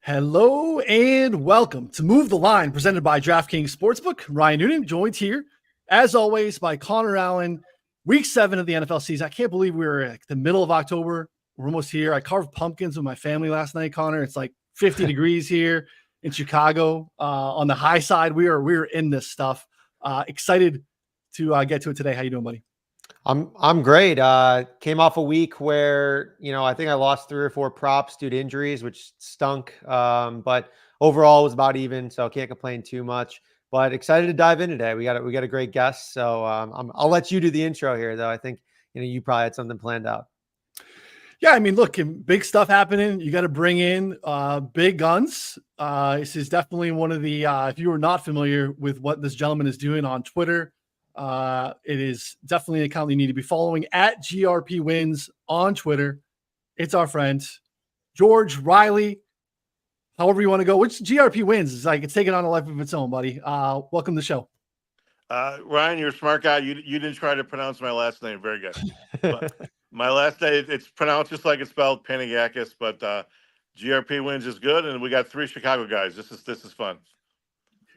Hello and welcome to Move the Line, presented by DraftKings Sportsbook. Ryan Noonan, joined here, as always, by Connor Allen. Week 7 of the NFL season. I can't believe we're at the middle of October. We're almost here. I carved pumpkins with my family last night, Connor. It's like 50 degrees here in Chicago. On the high side, we're in this stuff. Excited to get to it today. How you doing, buddy? I'm great. Came off a week where, I think I lost 3 or 4 props due to injuries, which stunk. But overall it was about even, so can't complain too much. But excited to dive in today. We got a great guest. So I'll let you do the intro here, though. I think you probably had something planned out. Yeah, I mean, look, big stuff happening. You got to bring in big guns. This is definitely one of the, if you are not familiar with what this gentleman is doing on Twitter, it is definitely an account you need to be following at GRP Wins on Twitter. It's our friend, George Riley. However you want to go, which GRP Wins is like, it's taking on a life of its own, buddy. Welcome to the show. Ryan, you're a smart guy. You didn't try to pronounce my last name. Very good. But my last name, it's pronounced just like it's spelled, Panagakis, but GRP Wins is good, and we got 3 Chicago guys. This is fun.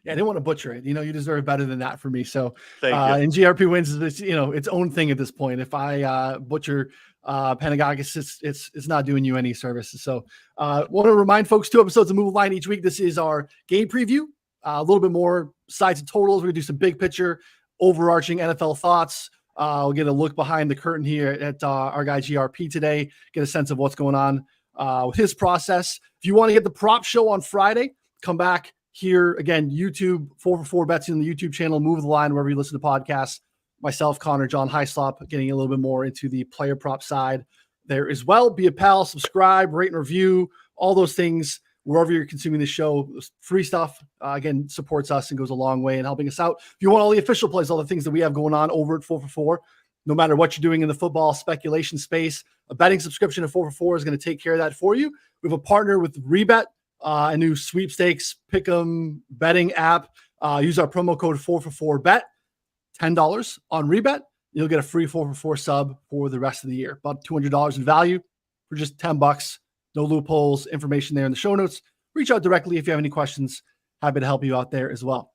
Yeah, I didn't want to butcher it. You deserve better than that for me. So, Thank you. And GRP Wins is its own thing at this point. If I butcher Panagakis, it's not doing you any services. So, want to remind folks 2 episodes of Move Line each week. This is our game preview. A little bit more sides and totals. We're gonna do some big picture, overarching NFL thoughts. We'll get a look behind the curtain here at our guy GRP today. Get a sense of what's going on with his process. If you want to get the prop show on Friday, come back here again. YouTube 4for4 bets in the YouTube channel. Move the Line wherever you listen to podcasts. Myself, Connor, John Hyslop, getting a little bit more into the player prop side there as well. Be a pal, subscribe, rate and review, all those things. Wherever you're consuming the show, free stuff, again, supports us and goes a long way in helping us out. If you want all the official plays, all the things that we have going on over at 4for4, no matter what you're doing in the football speculation space, a betting subscription at 4for4 is going to take care of that for you. We have a partner with Rebet, a new sweepstakes pick'em betting app. Use our promo code 4for4bet, $10 on Rebet. You'll get a free 4for4 sub for the rest of the year. About $200 in value for just $10. No loopholes, information there in the show notes. Reach out directly if you have any questions. Happy to help you out there as well.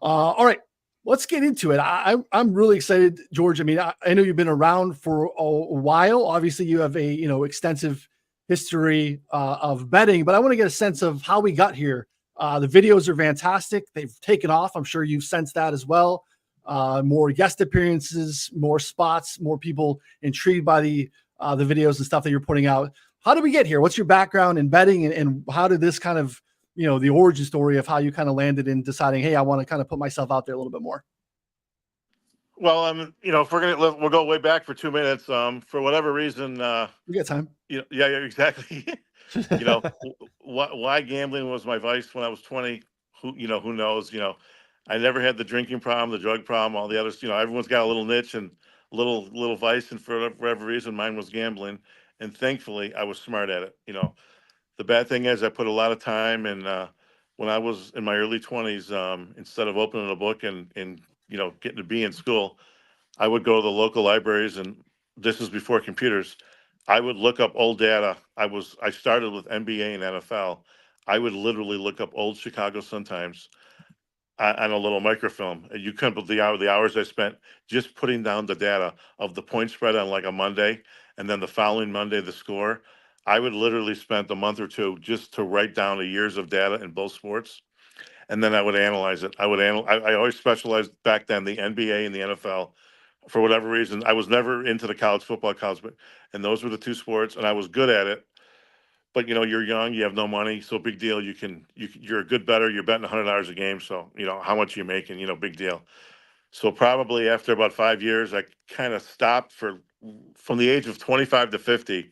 All right, let's get into it. I'm really excited, George. I mean, I know you've been around for a while. Obviously, you have a extensive history of betting, but I want to get a sense of how we got here. The videos are fantastic. They've taken off. I'm sure you've sensed that as well. More guest appearances, more spots, more people intrigued by the videos and stuff that you're putting out. How did we get here? What's your background in betting, and how did this kind of, the origin story of how you kind of landed in deciding, hey, I want to kind of put myself out there a little bit more? Well, if we'll go way back for 2 minutes. For whatever reason, we got time. Yeah, exactly. Why gambling was my vice when I was 20. Who knows? I never had the drinking problem, the drug problem, all the others. Everyone's got a little niche and little vice, and for whatever reason, mine was gambling. And thankfully, I was smart at it. The bad thing is I put a lot of time, and when I was in my early 20s, instead of opening a book and getting to be in school, I would go to the local libraries, and this was before computers. I would look up old data. I started with NBA and NFL. I would literally look up old Chicago Sun-Times on a little microfilm. You couldn't believe the hours I spent just putting down the data of the point spread on like a Monday, and then the following Monday the score. I would literally spend a month or 2 just to write down the years of data in both sports, and then I would analyze it. I always specialized back then the NBA and the NFL. For whatever reason, I was never into the college football, and those were the 2 sports, and I was good at it. But you're young, you have no money, so big deal. You're a good bettor. You're betting $100 a game, so how much are you making? Big deal. So probably after about 5 years, I kind of stopped. From the age of 25 to 50,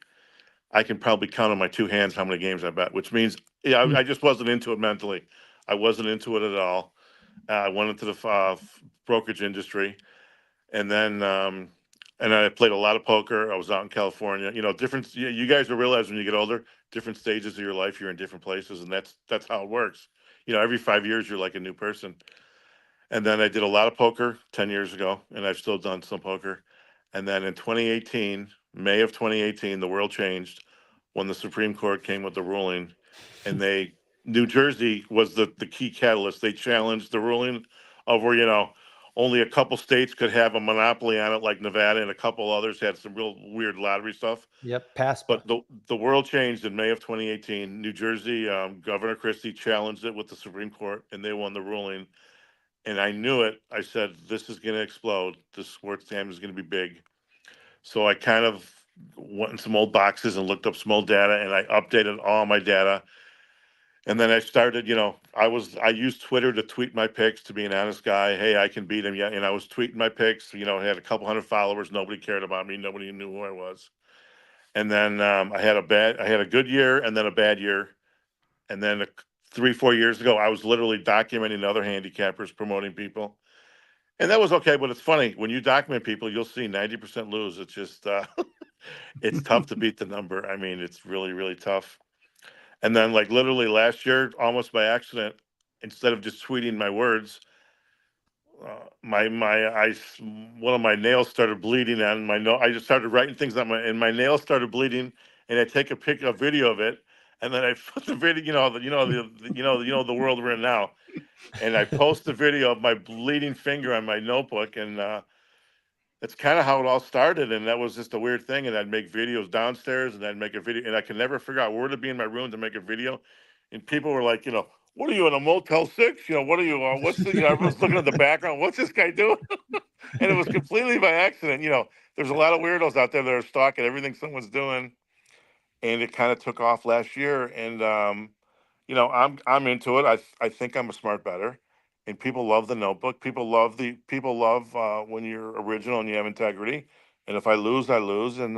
I can probably count on my 2 hands how many games I bet, which means I just wasn't into it mentally. I wasn't into it at all. I went into the brokerage industry, and then and I played a lot of poker. I was out in California. Different. You guys will realize when you get older, different stages of your life, you're in different places, and that's how it works. Every 5 years, you're like a new person. And then I did a lot of poker 10 years ago, and I've still done some poker. And then in 2018, May of 2018, the world changed when the Supreme Court came with the ruling and New Jersey was the key catalyst. They challenged the ruling of where only a couple states could have a monopoly on it, like Nevada, and a couple others had some real weird lottery stuff. Yep, PASPA. But the world changed in May of 2018. New Jersey, Governor Christie challenged it with the Supreme Court, and they won the ruling. And I knew it. I said, this is going to explode. This sports scam is going to be big. So I kind of went in some old boxes and looked up some old data, and I updated all my data. And then I started, I used Twitter to tweet my picks, to be an honest guy. Hey, I can beat him. Yeah. And I was tweeting my picks, I had a couple hundred followers. Nobody cared about me. Nobody knew who I was. And then I had a good year and then a bad year. And then 3-4 years ago, I was literally documenting other handicappers, promoting people. And that was okay. But it's funny, when you document people, you'll see 90% lose. It's just, it's tough to beat the number. I mean, it's really, really tough. And then, like, literally last year, almost by accident, instead of just tweeting my words, one of my nails started bleeding on my nose. I just started writing things on and my nails started bleeding. And I take a video of it, and then I put the video, the world we're in now, and I post the video of my bleeding finger on my notebook, and that's kind of how it all started. And that was just a weird thing. And I'd make videos downstairs, and I'd make a video, and I could never figure out where to be in my room to make a video. And people were like, what are you, in a Motel 6? What are you, everyone's looking at the background. What's this guy doing? And it was completely by accident. There's a lot of weirdos out there that are stalking everything someone's doing. And it kind of took off last year. And, I'm into it. I think I'm a smart bettor. And people love the notebook. People love when you're original and you have integrity. And if I lose, I lose. And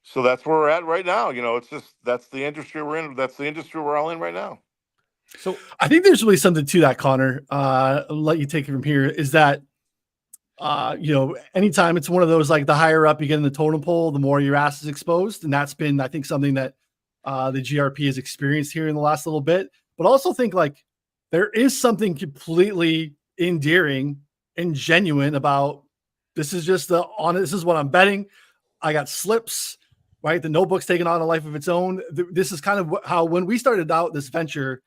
so that's where we're at right now. It's just, that's the industry we're in. That's the industry we're all in right now. So I think there's really something to that, Connor. I'll let you take it from here. Is that, anytime it's one of those, like, the higher up you get in the totem pole, the more your ass is exposed. And that's been, I think, something that the GRP has experienced here in the last little bit. But also think, like, there is something completely endearing and genuine about this. Is just this is what I'm betting. I got slips, right? The notebook's taken on a life of its own. This is kind of how, when we started out this venture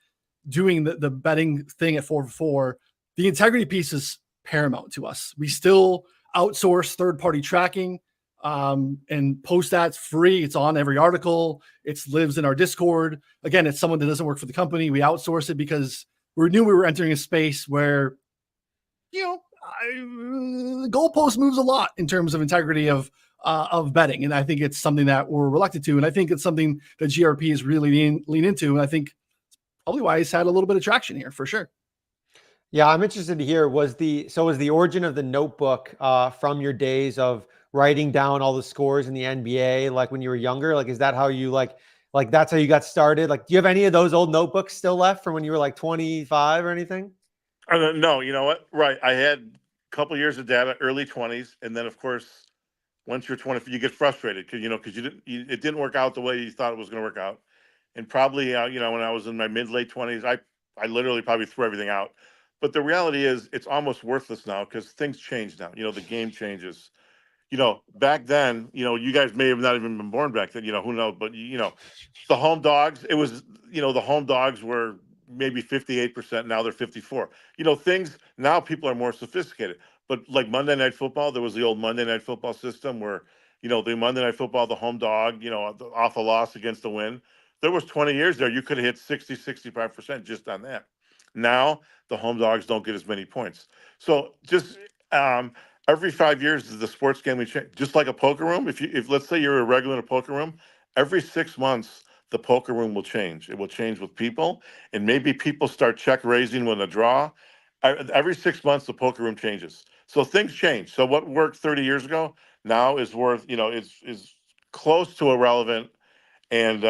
doing the betting thing at 4for4, the integrity piece is paramount to us. We still outsource third-party tracking and post that's free. It's on every article. It lives in our Discord. Again, it's someone that doesn't work for the company. We outsource it because we knew we were entering a space where, the goalpost moves a lot in terms of integrity of betting. And I think it's something that we're reluctant to. And I think it's something that GRP is really lean into. And I think probably why he's had a little bit of traction here, for sure. Yeah, I'm interested to hear, was the origin of the notebook from your days of writing down all the scores in the NBA, like when you were younger? Like, is that how you like that's how you got started? Like, do you have any of those old notebooks still left from when you were like 25 or anything? No, you know what? Right. I had a couple years of data, early 20s. And then, of course, once you're 20, you get frustrated because it didn't work out the way you thought it was going to work out. And probably, when I was in my late 20s, I literally probably threw everything out. But the reality is, it's almost worthless now because things change now. The game changes. Back then, you guys may have not even been born back then. Who knows? But the home dogs. It was, the home dogs were maybe 58%. Now they're 54. Things now, people are more sophisticated. But like Monday Night Football, there was the old Monday Night Football system where the Monday Night Football, the home dog, off a loss against the win. There was 20 years there, you could have hit 60, 65% just on that. Now, the home dogs don't get as many points. So just every 5 years, the sports gambling change. Just like a poker room, if let's say you're a regular in a poker room, every 6 months, the poker room will change. It will change with people, and maybe people start check raising when a draw. Every 6 months, the poker room changes. So things change. So what worked 30 years ago now is worth, is close to irrelevant. And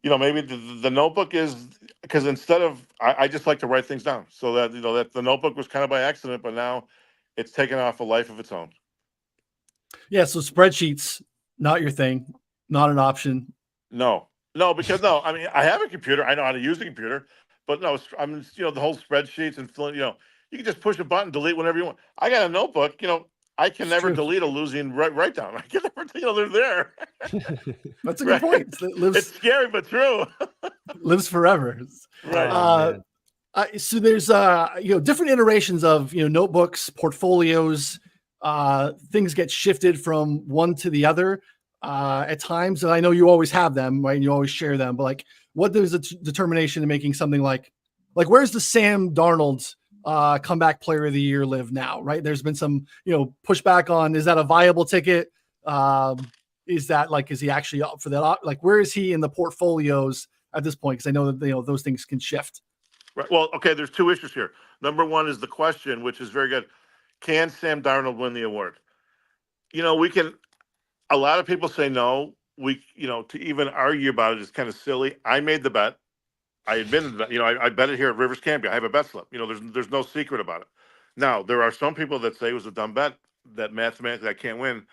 maybe the notebook is, because instead of, I just like to write things down, so that that the notebook was kind of by accident, but now it's taken off a life of its own. Yeah. So spreadsheets, not your thing, not an option. No, because I mean, I have a computer. I know how to use a computer, but no, the whole spreadsheets and you can just push a button, delete whenever you want. I got a notebook. I can never true. delete a losing write down. I can never, they're there. That's a good point. It It's scary, but true. lives forever. Right. Oh, So there's different iterations of notebooks, portfolios. Things get shifted from one to the other at times, and I know you always have them, right? And you always share them. But like, what is the determination in making something like where's the Sam Darnold comeback player of the year live now? Right? There's been some pushback on, is that a viable ticket? Is that is he actually up for that? Like, where is he in the portfolios at this point? Because I know that those things can shift. Right. Well, okay, there's two issues here. Number one is the question, which is very good. Can Sam Darnold win the award? We can, a lot of people say no. To even argue about it is kind of silly. I made the bet. I admitted that, I bet it here at Rivers Canby. I have a bet slip. There's no secret about it. Now, there are some people that say it was a dumb bet, that mathematically I can't win.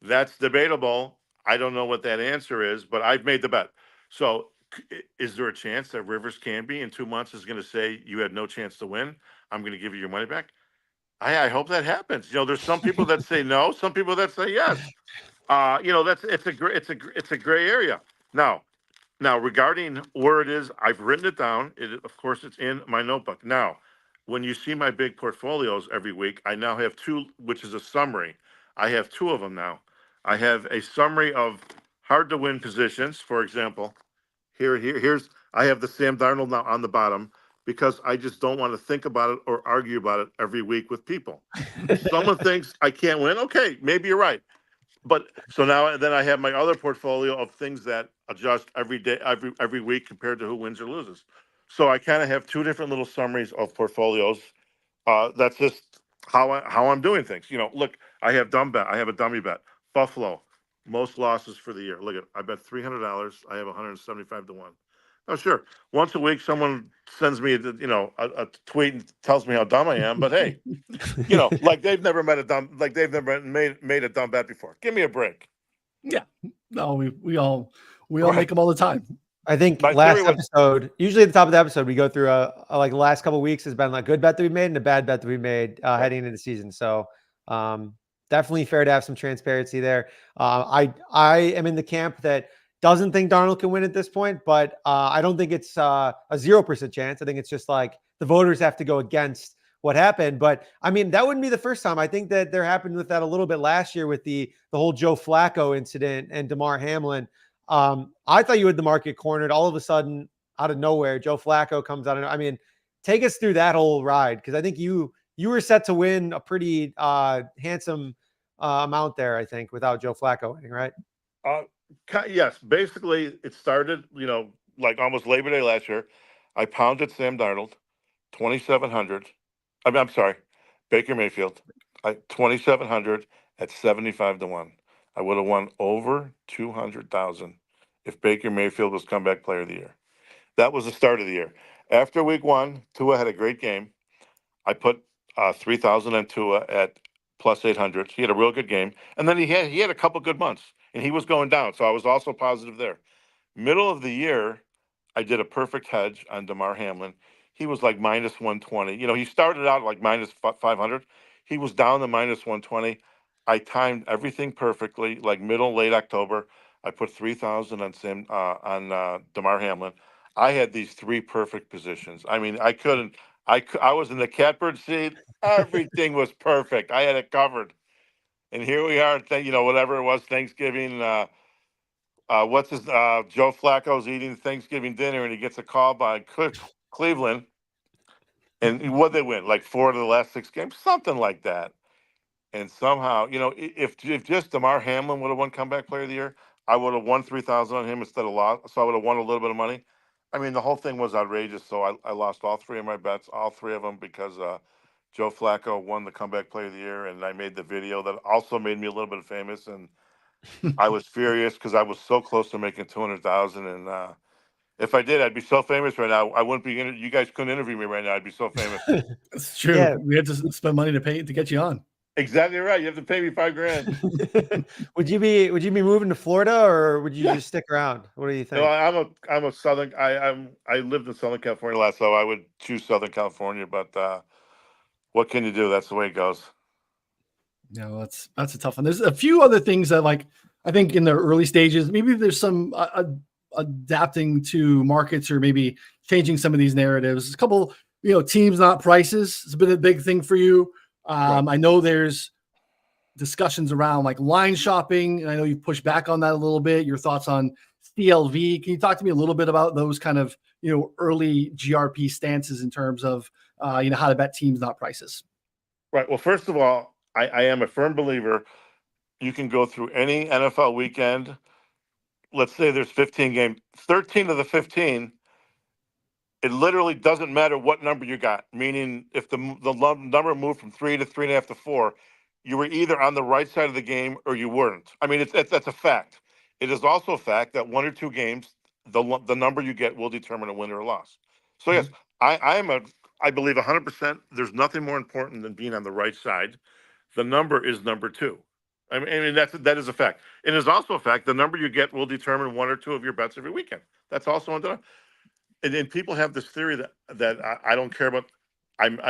That's debatable. I don't know what that answer is, but I've made the bet. So is there a chance that Rivers Canby in 2 months is going to say you had no chance to win? I'm going to give you your money back. I hope that happens. There's some people that say no, some people that say yes. It's a gray area. Now, regarding where it is, I've written it down. Of course, it's in my notebook. Now, when you see my big portfolios every week, I now have two, which is a summary. I have two of them now. I have a summary of hard to win positions. For example, here's I have the Sam Darnold now on the bottom because I just don't want to think about it or argue about it every week with people. Someone thinks I can't win. Okay, maybe you're right. But so now then I have my other portfolio of things that adjust every day, every week compared to who wins or loses. So I kind of have two different little summaries of portfolios. That's just how I'm doing things. Look, I have a dummy bet. Buffalo, most losses for the year. Look at, I bet $300. I have 175 to 1. Oh, sure. Once a week, someone sends me a tweet and tells me how dumb I am. But hey, like they've never made a dumb bet before. Give me a break. Yeah. No, we all Right. make them all the time. I think My last theory was- episode, usually at the top of the episode, we go through like the last couple of weeks has been like a good bet that we made and a bad bet that we made heading into the season. So definitely fair to have some transparency there. I am in the camp that doesn't think Darnold can win at this point, but I don't think it's a 0% chance. I think it's just like the voters have to go against what happened. But I mean, that wouldn't be the first time. I think that there happened with that a little bit last year with the whole Joe Flacco incident and DeMar Hamlin. I thought you had the market cornered. All of a sudden, out of nowhere, Joe Flacco comes out. I mean, take us through that whole ride, because I think you were set to win a pretty handsome amount there, I think, without Joe Flacco winning, right? Yes. Basically, it started, like almost Labor Day last year. I pounded Sam Darnold, 2,700. I'm sorry, Baker Mayfield. 2,700 at 75 to 1. I would have won over 200,000 if Baker Mayfield was comeback player of the year. That was the start of the year. After week one, Tua had a great game. I put 3,000 on Tua at plus 800. He had a real good game, and then he had a couple good months, and he was going down. So I was also positive there. Middle of the year, I did a perfect hedge on DeMar Hamlin. He was like minus 120. He started out like minus 500. He was down to minus 120. I timed everything perfectly, like late October. I put 3,000 on DeMar Hamlin. I had these three perfect positions. I mean, I couldn't. I was in the catbird seat. Everything was perfect. I had it covered. And here we are. Whatever it was, Thanksgiving. Joe Flacco's eating Thanksgiving dinner, and he gets a call by Cleveland. And what they win, like 4 of the last 6 games, something like that. And somehow, if just DeMar Hamlin would have won comeback player of the year, I would have won 3,000 on him instead of lost. So I would have won a little bit of money. I mean, the whole thing was outrageous. So I lost all 3 of my bets, all 3 of them, because Joe Flacco won the comeback player of the year, and I made the video that also made me a little bit famous. And I was furious because I was so close to making 200,000. And if I did, I'd be so famous right now. I wouldn't be. You guys couldn't interview me right now. I'd be so famous. It's true. Yeah. We had to spend money to get you on. Exactly right. You have to pay me $5,000. Would you be moving to Florida, or would you just stick around? What do you think? No, I'm a Southern. I lived in Southern California last, so I would choose Southern California. But what can you do? That's the way it goes. No, that's a tough one. There's a few other things that, like, I think in the early stages, maybe there's some adapting to markets or maybe changing some of these narratives. A couple, teams, not prices. It's been a big thing for you. Right. I know there's discussions around like line shopping, and I know you've pushed back on that a little bit. Your thoughts on CLV? Can you talk to me a little bit about those kind of early GRP stances in terms of how to bet teams, not prices? Right. Well, first of all, I am a firm believer you can go through any NFL weekend. Let's say there's 15 games, 13 of the 15, it literally doesn't matter what number you got. Meaning, if the number moved from 3 to 3.5 to 4, you were either on the right side of the game or you weren't. I mean, that's a fact. It is also a fact that one or two games, the number you get will determine a win or a loss. So yes, I believe 100%. There's nothing more important than being on the right side. The number is number two. I mean that is a fact. It is also a fact the number you get will determine one or two of your bets every weekend. That's also undone. And then people have this theory that I don't care about.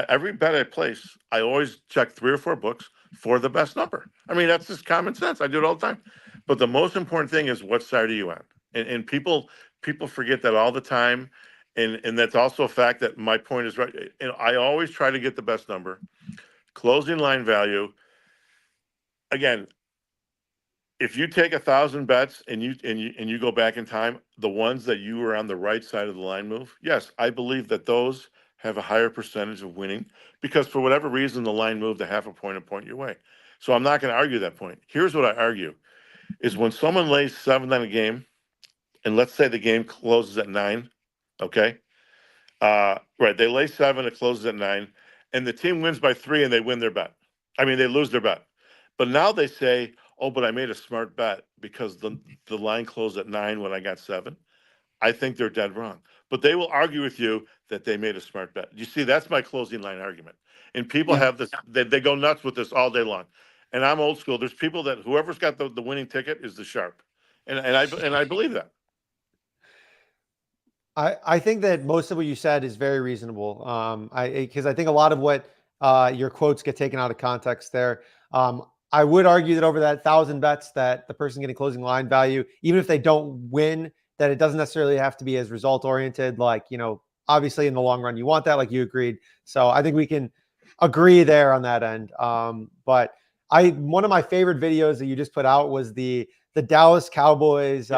Every bet I place, I always check 3 or 4 books for the best number. I mean, that's just common sense. I do it all the time. But the most important thing is what side are you on? And people forget that all the time. And that's also a fact that my point is right. And I always try to get the best number. Closing line value. Again, if you take 1,000 bets and you go back in time, the ones that you were on the right side of the line move, yes, I believe that those have a higher percentage of winning because for whatever reason the line moved a half a point your way. So I'm not going to argue that point. Here's what I argue: is when someone lays 7 on a game, and let's say the game closes at 9, okay, right? They lay 7, it closes at 9, and the team wins by 3, and they win their bet. I mean, they lose their bet, but now they say, oh, but I made a smart bet because the line closed at 9 when I got 7. I think they're dead wrong. But they will argue with you that they made a smart bet. You see, that's my closing line argument. And people have this, they go nuts with this all day long. And I'm old school. There's people that whoever's got the winning ticket is the sharp. And I believe that. I think that most of what you said is very reasonable. Because I think a lot of what your quotes get taken out of context there. I would argue that over that 1,000 bets that the person getting closing line value, even if they don't win, that it doesn't necessarily have to be as result oriented. Like, obviously in the long run, you want that, like you agreed. So I think we can agree there on that end. But one of my favorite videos that you just put out was the Dallas Cowboys,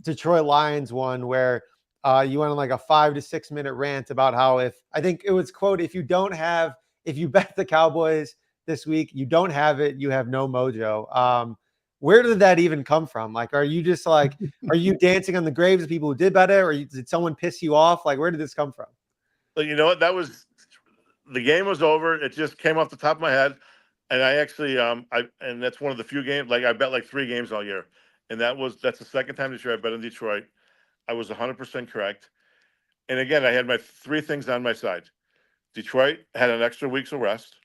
Detroit Lions one, where you went on like a 5 to 6 minute rant about how I think it was quote, if you bet the Cowboys this week, you don't have it, you have no mojo. Where did that even come from? Like, are you just like, are you dancing on the graves of people who did bet it, or did someone piss you off? Like, where did this come from? But you know what? The game was over. It just came off the top of my head. And I actually, and that's one of the few games, like I bet like 3 games all year. And that's the second time this year I bet in Detroit. I was 100% correct. And again, I had my 3 things on my side. Detroit had an extra week's of rest.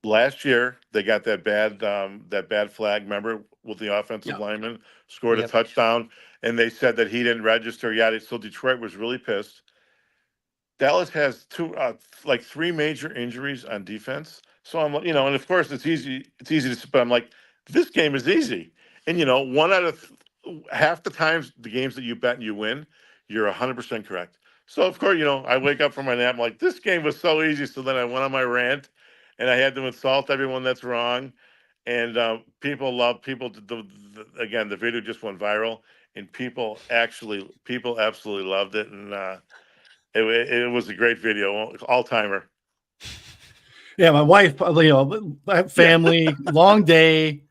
Last year, they got that bad flag. Remember, with the offensive lineman scored a touchdown, and they said that he didn't register yet. So Detroit was really pissed. Dallas has 3 major injuries on defense. So I'm, and of course it's easy to, but I'm like, this game is easy. And one out of half the times the games that you bet and you win, you're 100% correct. So of course, I wake up from my nap, I'm like, this game was so easy. So then I went on my rant, and I had to insult everyone that's wrong. And people again, the video just went viral, and people absolutely loved it. And it was a great video, all timer. Yeah, my wife, family, long day.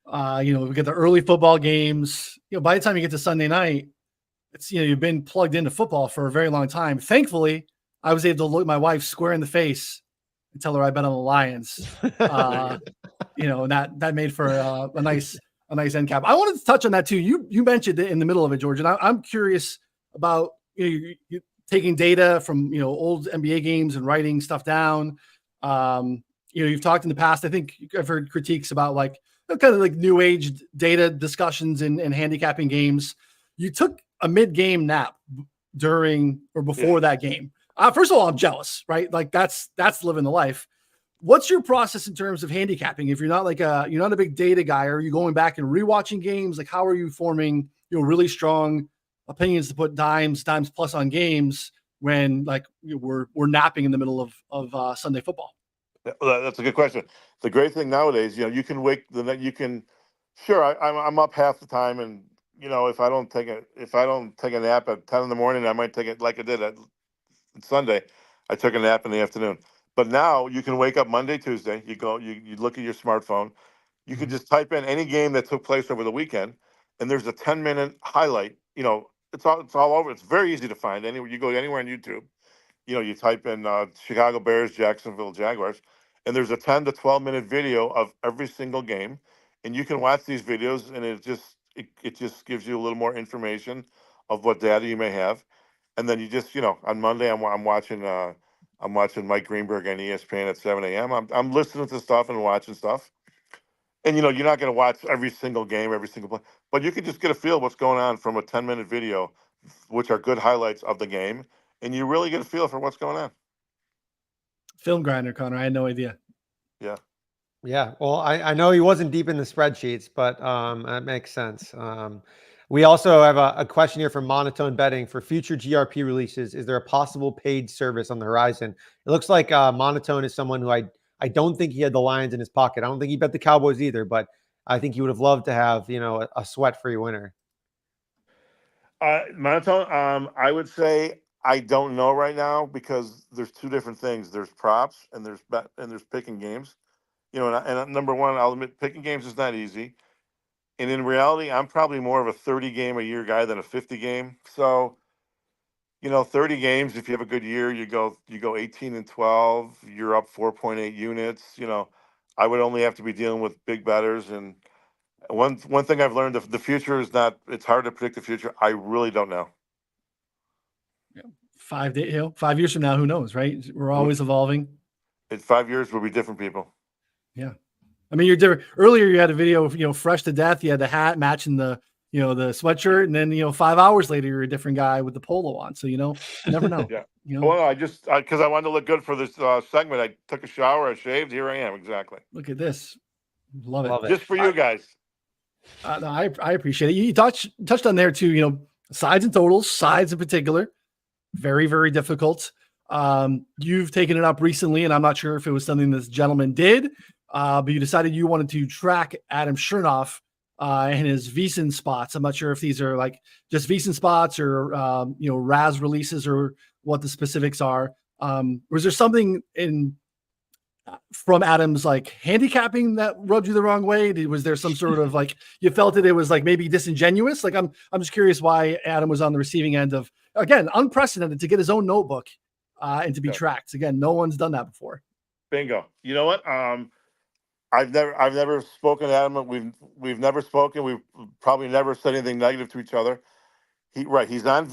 We get the early football games. By the time you get to Sunday night, it's you've been plugged into football for a very long time. Thankfully, I was able to look my wife square in the face and tell her I bet on the Lions. And that made for a nice end cap. I wanted to touch on that too. You mentioned it in the middle of it, George, and I'm curious about you taking data from old NBA games and writing stuff down. You've talked in the past. I think I've heard critiques about kind of like new age data discussions in handicapping games. You took a mid-game nap during or before that game. First of all, I'm jealous, right? Like that's living the life. what's your process in terms of handicapping? If you're not you're not a big data guy, are you going back and rewatching games? Like, how are you forming, really strong opinions to put dimes plus on games when we're napping in the middle of Sunday football? Well, that's a good question. The great thing nowadays, you can sure, I'm up half the time, and if I don't take a nap at 10 in the morning, I might take it like I did at Sunday. I took a nap in the afternoon. But now you can wake up Monday, Tuesday. You look at your smartphone. You can just type in any game that took place over the weekend, and there's a 10-minute highlight. It's all over. It's very easy to find anywhere. You go anywhere on YouTube. You type in Chicago Bears, Jacksonville Jaguars, and there's a 10 to 12-minute video of every single game, and you can watch these videos, and it just gives you a little more information of what data you may have, and then you just on Monday I'm watching Mike Greenberg on ESPN at 7 a.m. I'm listening to stuff and watching stuff, and you're not going to watch every single game, every single play, but you can just get a feel of what's going on from a 10-minute video, which are good highlights of the game, and you really get a feel for what's going on. Film grinder, Connor. I had no idea. Yeah. Yeah. Well, I know he wasn't deep in the spreadsheets, but that makes sense. We also have a question here from Monotone Betting for future GRP releases. Is there a possible paid service on the horizon? It looks like Monotone is someone who I don't think he had the Lions in his pocket. I don't think he bet the Cowboys either, but I think he would have loved to have, a sweat-free winner. Monotone, I would say I don't know right now because there's two different things. There's props and there's picking games. And number one, I'll admit picking games is not easy. And in reality, I'm probably more of a 30 game a year guy than a 50 game. So, 30 games, if you have a good year, you go 18-12, you're up 4.8 units. I would only have to be dealing with big bettors. And one thing I've learned, the future is it's hard to predict the future. I really don't know. Yeah. 5 years from now, who knows, right? We're always evolving. In 5 years, we'll be different people. Yeah. I mean, you're different. Earlier, you had a video of, fresh to death. You had the hat matching the sweatshirt. And then, 5 hours later, you're a different guy with the polo on. So, you never know. Yeah. Well, I just, because I wanted to look good for this segment, I took a shower, I shaved. Here I am. Exactly. Look at this. Love it. Just for you guys. No, I appreciate it. You touched on there too, sides and totals, sides in particular, very, very difficult. You've taken it up recently, and I'm not sure if it was something this gentleman did, but you decided you wanted to track Adam Chernoff and his VSiN spots. I'm not sure if these are just VSiN spots or RAS releases or what the specifics are. Was there something from Adam's handicapping that rubbed you the wrong way? Was there some sort of you felt it was maybe disingenuous? I'm just curious why Adam was on the receiving end of, again, unprecedented to get his own notebook and to be tracked. Again, no one's done that before. Bingo. You know what? I've never spoken to Adam. We've never spoken. We've probably never said anything negative to each other. He's on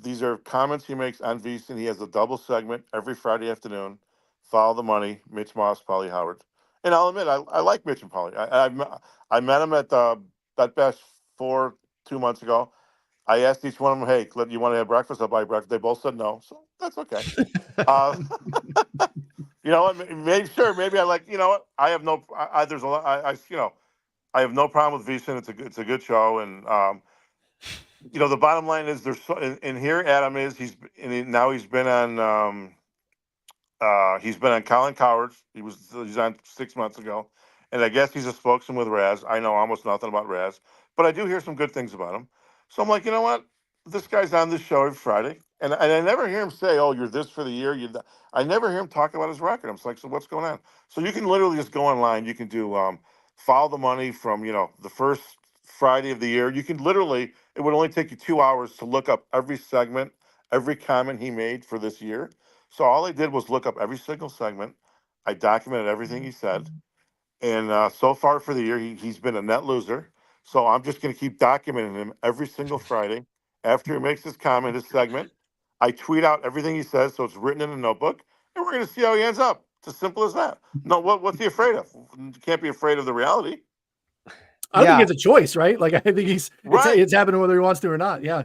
these are comments he makes on VSiN. He has a double segment every Friday afternoon. Follow the Money, Mitch Moss, Paulie Howard. And I'll admit, I like Mitch and Paulie. I met him at the Bet Bash 2 months ago. I asked each one of them, hey, you want to have breakfast? I'll buy breakfast. They both said no, so that's okay. Maybe I like, I have no, there's a lot, I have no problem with VSiN. It's a good show. And, the bottom line is and here Adam is, he's been on, Colin Cowherd's. He's on 6 months ago, and I guess he's a spokesman with Raz. I know almost nothing about Raz, but I do hear some good things about him. So I'm like, you know what? This guy's on this show every Friday, and I never hear him say, "Oh, you're this for the year." I never hear him talk about his record. I'm like, so what's going on? So you can literally just go online. You can do Follow the Money from the first Friday of the year. You can literally. It would only take you 2 hours to look up every segment, every comment he made for this year. So all I did was look up every single segment. I documented everything he said. And so far for the year, he's been a net loser. So I'm just going to keep documenting him every single Friday. After he makes his comment, his segment, I tweet out everything he says, so it's written in a notebook, and we're going to see how he ends up. It's as simple as that. No, what's he afraid of? You can't be afraid of the reality. I don't think it's a choice, right? I think it's happening whether he wants to or not. Yeah.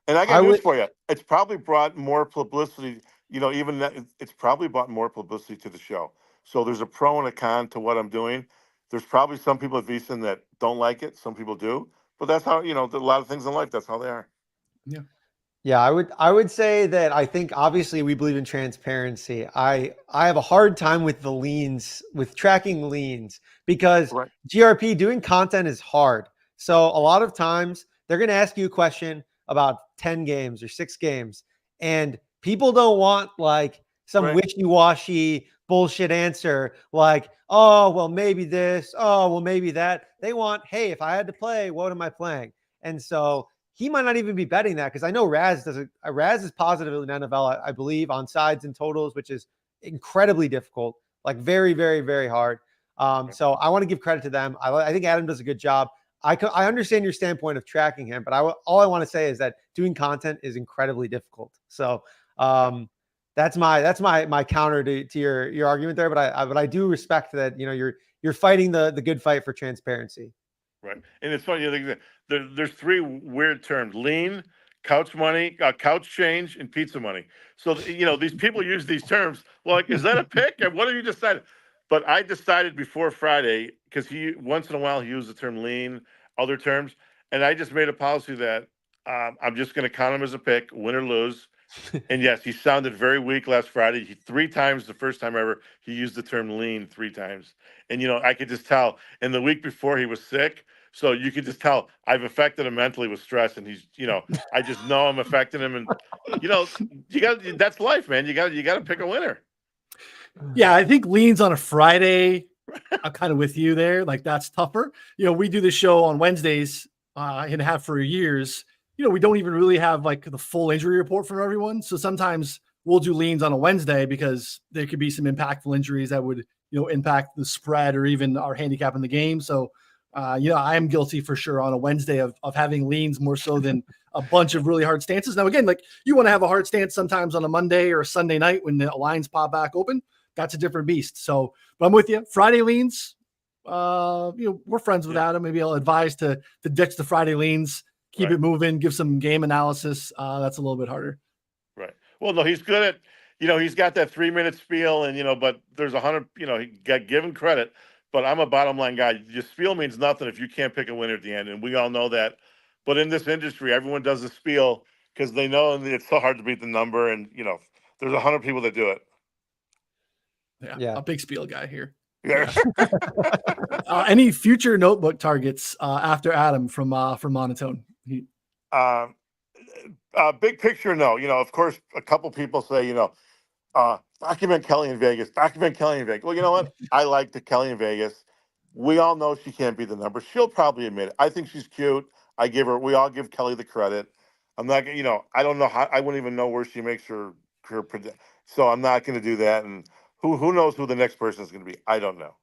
And I got news for you. It's probably brought more publicity. It's probably brought more publicity to the show. So there's a pro and a con to what I'm doing. There's probably some people at VSiN that don't like it. Some people do, but that's how, a lot of things in life, that's how they are. Yeah. Yeah, I would say that I think obviously we believe in transparency. I have a hard time with the leans, with tracking leans, because Right. GRP doing content is hard. So a lot of times they're going to ask you a question about 10 games or 6 games, and people don't want like some Right. wishy-washy bullshit answer like, "Oh, well maybe this, oh, well maybe that." They want, "Hey, if I had to play, what am I playing?" And so he might not even be betting that, because I know Raz does it. Raz is positive in NFL, I believe, on sides and totals, which is incredibly difficult, like very, very, very hard. So I want to give credit to them. I think Adam does a good job. I understand your standpoint of tracking him, but all I want to say is that doing content is incredibly difficult. So that's my counter to your argument there. But I do respect that, you're fighting the good fight for transparency. Right. And it's funny, there's 3 weird terms: lean, couch money, couch change, and pizza money. So, these people use these terms. Well, like, is that a pick? And what have you decided? But I decided before Friday, because once in a while he used the term lean, other terms. And I just made a policy that I'm just going to count him as a pick, win or lose. And yes, he sounded very weak last Friday. 3 times, the first time ever, he used the term lean 3 times. And, I could just tell. And the week before, he was sick. So you could just tell I've affected him mentally with stress. And he's, I just know I'm affecting him. And, that's life, man. You got to pick a winner. Yeah, I think leans on a Friday. I'm kind of with you there. Like, that's tougher. We do the show on Wednesdays and have for years. We don't even really have like the full injury report from everyone. So sometimes we'll do leans on a Wednesday because there could be some impactful injuries that would, impact the spread or even our handicap in the game. So, I am guilty for sure on a Wednesday of having leans more so than a bunch of really hard stances. Now, again, like, you want to have a hard stance sometimes on a Monday or a Sunday night when the lines pop back open. That's a different beast. So, but I'm with you. Friday leans, we're friends with Adam. Maybe I'll advise to ditch the Friday leans, keep it moving, give some game analysis. That's a little bit harder. Right. Well, no, he's good at, he's got that 3-minute spiel, and, but there's 100, he got given credit, but I'm a bottom line guy. Your spiel means nothing if you can't pick a winner at the end. And we all know that. But in this industry, everyone does the spiel because they know it's so hard to beat the number. And, there's 100 people that do it. Yeah. A big spiel guy here. Yeah. Any future notebook targets after Adam from Monotone? Big picture, no. Of course, a couple people say, document Kelly in Vegas. Document Kelly in Vegas. Well, you know what? I like the Kelly in Vegas. We all know she can't be the number. She'll probably admit it. I think she's cute. We all give Kelly the credit. I'm not gonna, I don't know how, I wouldn't even know where she makes her so I'm not going to do that. And who knows who the next person is going to be? I don't know.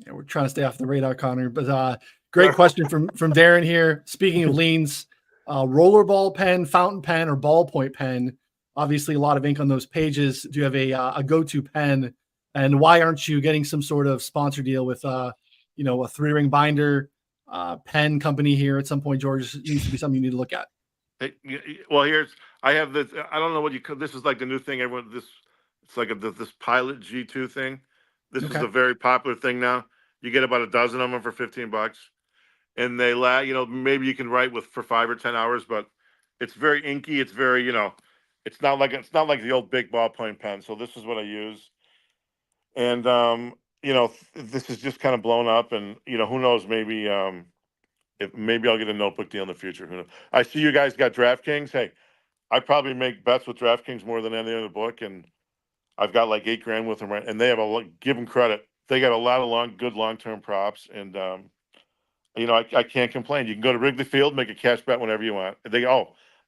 Yeah, we're trying to stay off the radar, Connor. But great question from Darren here. Speaking of leans, rollerball pen, fountain pen, or ballpoint pen. Obviously, a lot of ink on those pages. Do you have a go-to pen? And why aren't you getting some sort of sponsor deal with a 3-ring binder pen company here at some point, George? This needs to be something you need to look at. Well, I have this. I don't know what you call this. Is like the new thing. It's like this Pilot G2 thing. This is a very popular thing now. You get about a dozen of them for $15, and they maybe you can write for 5 or 10 hours, but it's very inky. It's very it's not like the old big ballpoint pen. So this is what I use, and this is just kind of blown up, and who knows, maybe maybe I'll get a notebook deal in the future. Who knows? I see you guys got DraftKings. Hey, I probably make bets with DraftKings more than any other book, and I've got like $8,000 with them, right? And they have give them credit. They got a lot of good long-term props, and I can't complain. You can go to Wrigley Field, make a cash bet whenever you want.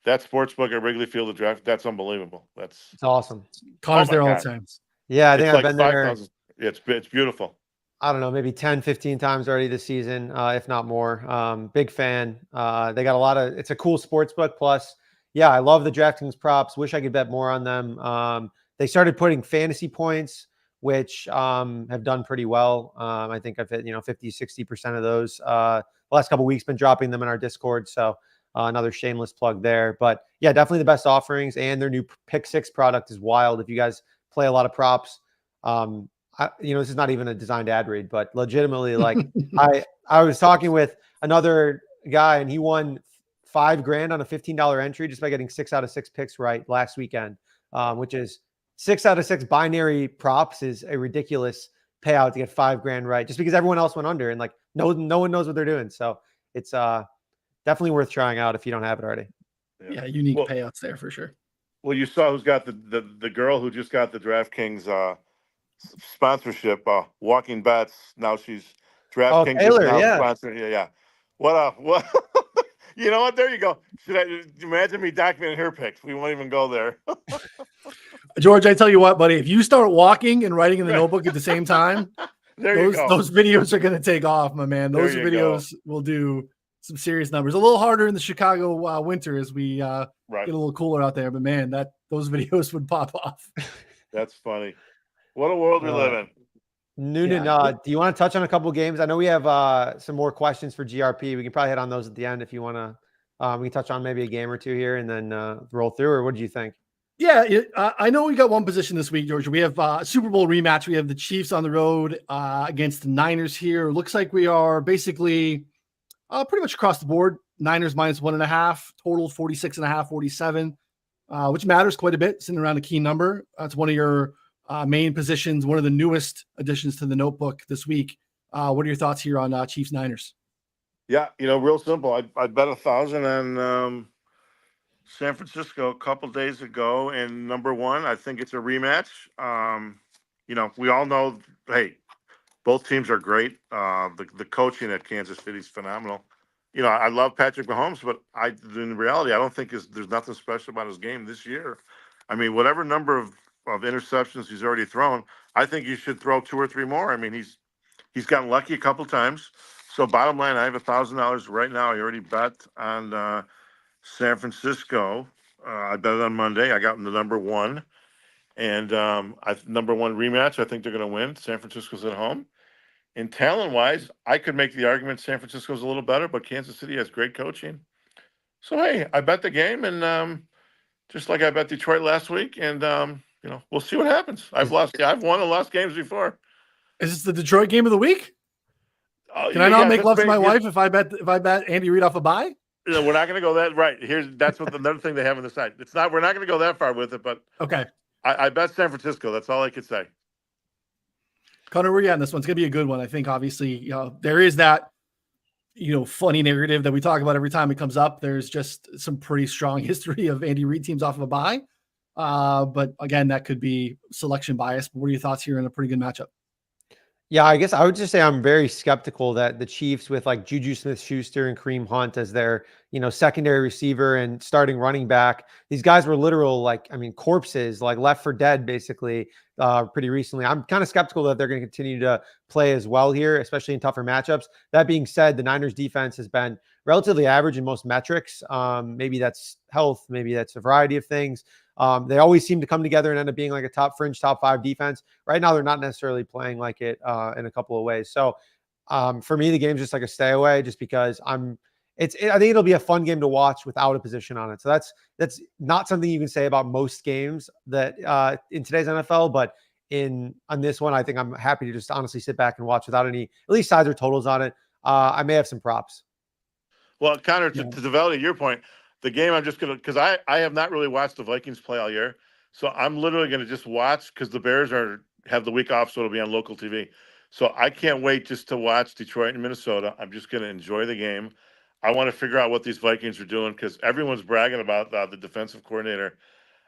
That sports book at Wrigley Field, the draft, that's unbelievable. It's awesome. Connor's there all the time. Yeah, I think I've been there. It's beautiful. I don't know, maybe 10, 15 times already this season, if not more. Big fan. They got it's a cool sports book. Plus, yeah, I love the DraftKings props. Wish I could bet more on them. They started putting fantasy points, which have done pretty well. I think I've hit 50, 60% of those. The last couple of weeks, been dropping them in our Discord. So another shameless plug there. But yeah, definitely the best offerings, and their new Pick6 product is wild. If you guys play a lot of props, this is not even a designed ad read, but legitimately, like I was talking with another guy and he won $5,000 on a $15 entry just by getting 6 out of 6 picks right last weekend, which is 6 out of 6 binary props is a ridiculous payout to get $5,000 right, just because everyone else went under and like no one knows what they're doing. So it's definitely worth trying out if you don't have it already. Yeah, unique payouts there for sure. Well, you saw who's got the girl who just got the DraftKings sponsorship, Walking Bets. Now she's DraftKings Taylor, is now yeah. sponsoring. Yeah. What? You know what? There you go. Should I imagine me documenting her picks? We won't even go there. George, I tell you what, buddy, if you start walking and writing in the notebook at the same time, those videos are going to take off, my man. Those videos will do some serious numbers. A little harder in the Chicago winter as we get a little cooler out there, but man, those videos would pop off. That's funny. What a world we live in. Noonan, do you want to touch on a couple of games? I know we have some more questions for GRP. We can probably hit on those at the end if you want to. We can touch on maybe a game or two here and then roll through, or what do you think? Yeah, I know we got one position this week, George. We have a Super Bowl rematch. We have the Chiefs on the road against the Niners here. Looks like we are basically pretty much across the board. Niners -1.5, total 46.5, 47, which matters quite a bit, sitting around a key number. That's one of your main positions, one of the newest additions to the notebook this week. What are your thoughts here on Chiefs Niners? Yeah, real simple. I bet 1,000 on San Francisco a couple days ago, and number one, I think it's a rematch. We all know, hey, both teams are great. The coaching at Kansas City is phenomenal. I love Patrick Mahomes, but in reality, I don't think there's nothing special about his game this year. I mean, whatever number of interceptions he's already thrown, I think you should throw 2 or 3 more. I mean, he's gotten lucky a couple times. So bottom line, I have $1,000 right now. I already bet on San Francisco. I bet it on Monday. I got them the number one. And number one rematch, I think they're going to win. San Francisco's at home. And talent-wise, I could make the argument San Francisco's a little better, but Kansas City has great coaching. So, hey, I bet the game, and just like I bet Detroit last week, and we'll see what happens. I've won and lost games before. Is this the Detroit game of the week? Can I not make love to my wife if I bet Andy Reid off a bye? No, we're not going to go that right. That's what another thing they have on the side. We're not going to go that far with it, but okay. I bet San Francisco. That's all I could say. Connor, where are you at? This one's going to be a good one. I think obviously, there is that, funny narrative that we talk about every time it comes up. There's just some pretty strong history of Andy Reid teams off of a bye. But again, that could be selection bias. But what are your thoughts here in a pretty good matchup? Yeah, I guess I would just say I'm very skeptical that the Chiefs with like Juju Smith-Schuster and Kareem Hunt as their, secondary receiver and starting running back, these guys were literal, corpses, like left for dead, basically, pretty recently. I'm kind of skeptical that they're going to continue to play as well here, especially in tougher matchups. That being said, the Niners defense has been relatively average in most metrics. Maybe that's health, maybe that's a variety of things. They always seem to come together and end up being like a top 5 defense. Right now, they're not necessarily playing like it in a couple of ways. So for me, the game's just like a stay away, just because I think it'll be a fun game to watch without a position on it. So that's not something you can say about most games that in today's NFL, but on this one, I think I'm happy to just honestly sit back and watch without any at least sides or totals on it. I may have some props. Well, Connor, to develop your point, the game I'm just going to, because I have not really watched the Vikings play all year. So I'm literally going to just watch because the Bears have the week off, so it'll be on local TV. So I can't wait just to watch Detroit and Minnesota. I'm just going to enjoy the game. I want to figure out what these Vikings are doing because everyone's bragging about the defensive coordinator.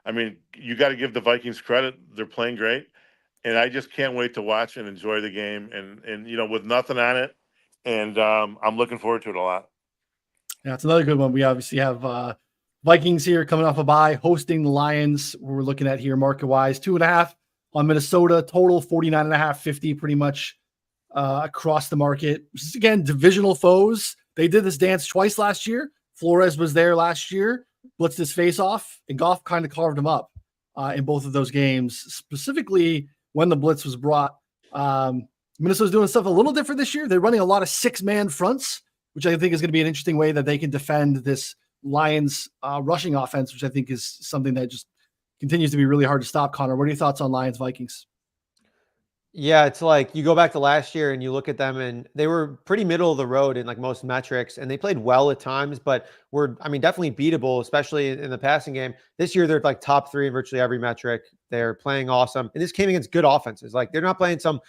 I mean, you got to give the Vikings credit. They're playing great. And I just can't wait to watch and enjoy the game and with nothing on it. And I'm looking forward to it a lot. Yeah, it's another good one. We obviously have Vikings here coming off a bye, hosting the Lions. We're looking at here market-wise, 2.5 on Minnesota, total 49.5, 50 pretty much across the market. Just, again, divisional foes. They did this dance twice last year. Flores was there last year, blitzed his face off, and Goff kind of carved him up in both of those games, specifically when the blitz was brought. Minnesota's doing stuff a little different this year. They're running a lot of 6-man fronts, which I think is going to be an interesting way that they can defend this Lions rushing offense, which I think is something that just continues to be really hard to stop. Connor, what are your thoughts on Lions Vikings? Yeah, it's like you go back to last year and you look at them and they were pretty middle of the road in like most metrics and they played well at times, but were, I mean, definitely beatable, especially in the passing game. This year, they're like top 3 in virtually every metric. They're playing awesome. And this came against good offenses. Like they're not playing some,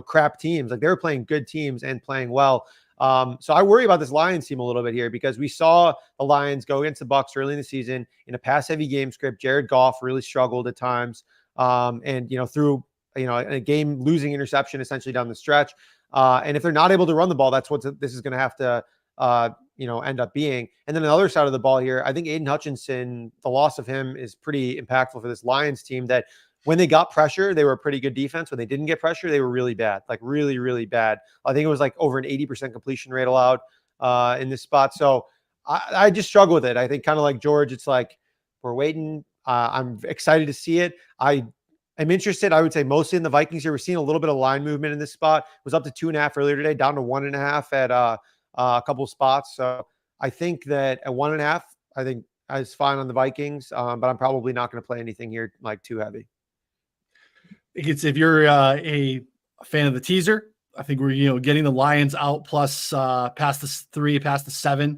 crap teams. Like they were playing good teams and playing well. So I worry about this Lions team a little bit here because we saw the Lions go against the Bucs early in the season in a pass heavy game script. Jared Goff really struggled at times. And, through a game losing interception essentially down the stretch. And if they're not able to run the ball, that's what this is going to have to, end up being. And then the other side of the ball here, I think Aiden Hutchinson, the loss of him is pretty impactful for this Lions team that when they got pressure, they were a pretty good defense. When they didn't get pressure, they were really bad, like really, really bad. I think it was like over an 80% completion rate allowed in this spot. So I just struggle with it. I think kind of like George, it's like we're waiting. I'm excited to see it. I'm interested, I would say, mostly in the Vikings here. We're seeing a little bit of line movement in this spot. It was up to 2.5 earlier today, down to 1.5 at a couple of spots. So I think that at 1.5, I think is fine on the Vikings, but I'm probably not going to play anything here like too heavy. If you're a fan of the teaser, I think we're getting the Lions out plus past the 3, past the 7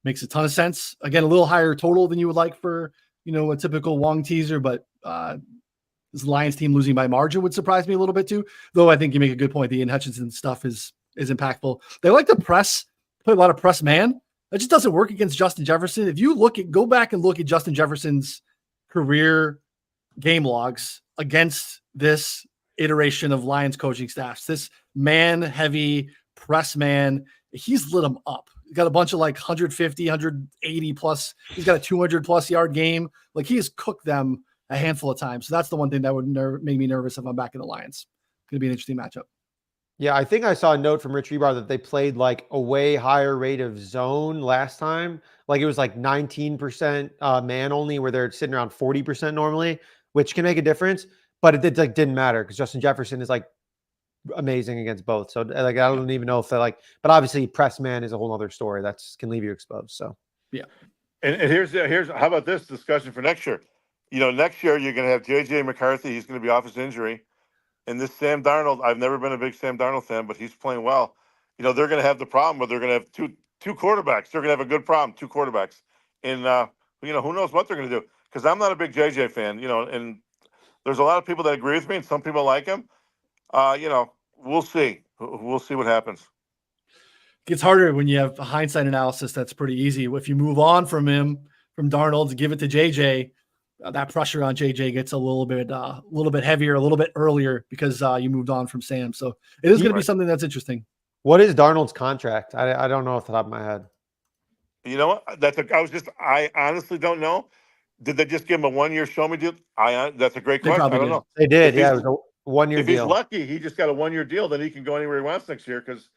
makes a ton of sense. Again, a little higher total than you would like for a typical Wong teaser, but this Lions team losing by margin would surprise me a little bit too. Though I think you make a good point. The Ian Hutchinson stuff is impactful. They like to play a lot of press man. That just doesn't work against Justin Jefferson. If you go back and look at Justin Jefferson's career game logs against this iteration of Lions coaching staffs, this man-heavy press man, he's lit them up. He's got a bunch of like 150, 180 plus. He's got a 200 plus yard game. Like he has cooked them a handful of times. So that's the one thing that would make me nervous if I'm back in the Lions. Going to be an interesting matchup. Yeah, I think I saw a note from Rich Rebar that they played like a way higher rate of zone last time. Like it was like 19% man only, where they're sitting around 40% normally, which can make a difference. But it didn't matter because Justin Jefferson is like amazing against both. So like I don't even know if but obviously press man is a whole other story that can leave you exposed. So yeah. And here's how about this discussion for next year? Next year you're going to have JJ McCarthy. He's going to be off his injury. And this Sam Darnold, I've never been a big Sam Darnold fan, but he's playing well. They're going to have the problem where they're going to have two quarterbacks. They're going to have a good problem, 2 quarterbacks. And, who knows what they're going to do? Because I'm not a big JJ fan, and there's a lot of people that agree with me and some people like him. We'll see. We'll see what happens. It gets harder when you have a hindsight analysis. That's pretty easy. If you move on from Darnold to give it to JJ, that pressure on JJ gets a little bit heavier, a little bit earlier because you moved on from Sam. So it is going to be something that's interesting. What is Darnold's contract? I don't know off the top of my head. You know what? I honestly don't know. Did they just give him a 1-year show me deal? That's a great question. I don't know. They did. Yeah, it was a 1-year deal. If he's lucky, he just got a 1-year deal. Then he can go anywhere he wants next year. Because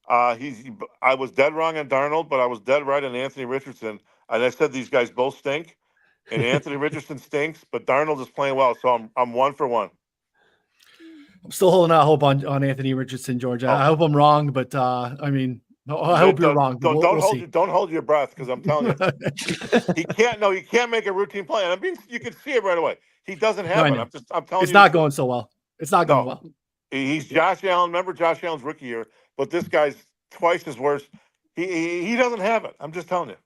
I was dead wrong on Darnold, but I was dead right on Anthony Richardson. And I said these guys both stink. And Anthony Richardson stinks, but Darnold is playing well. So I'm 1 for 1. I'm still holding out hope on Anthony Richardson, George. I hope I'm wrong, but I hope you're wrong. Don't hold your breath because I'm telling you, he can't make a routine play. And you can see it right away. He doesn't have it. I'm telling you, it's not going so well. It's not going well. He's Josh Allen. Remember Josh Allen's rookie year, but this guy's twice as worse. He doesn't have it. I'm just telling you.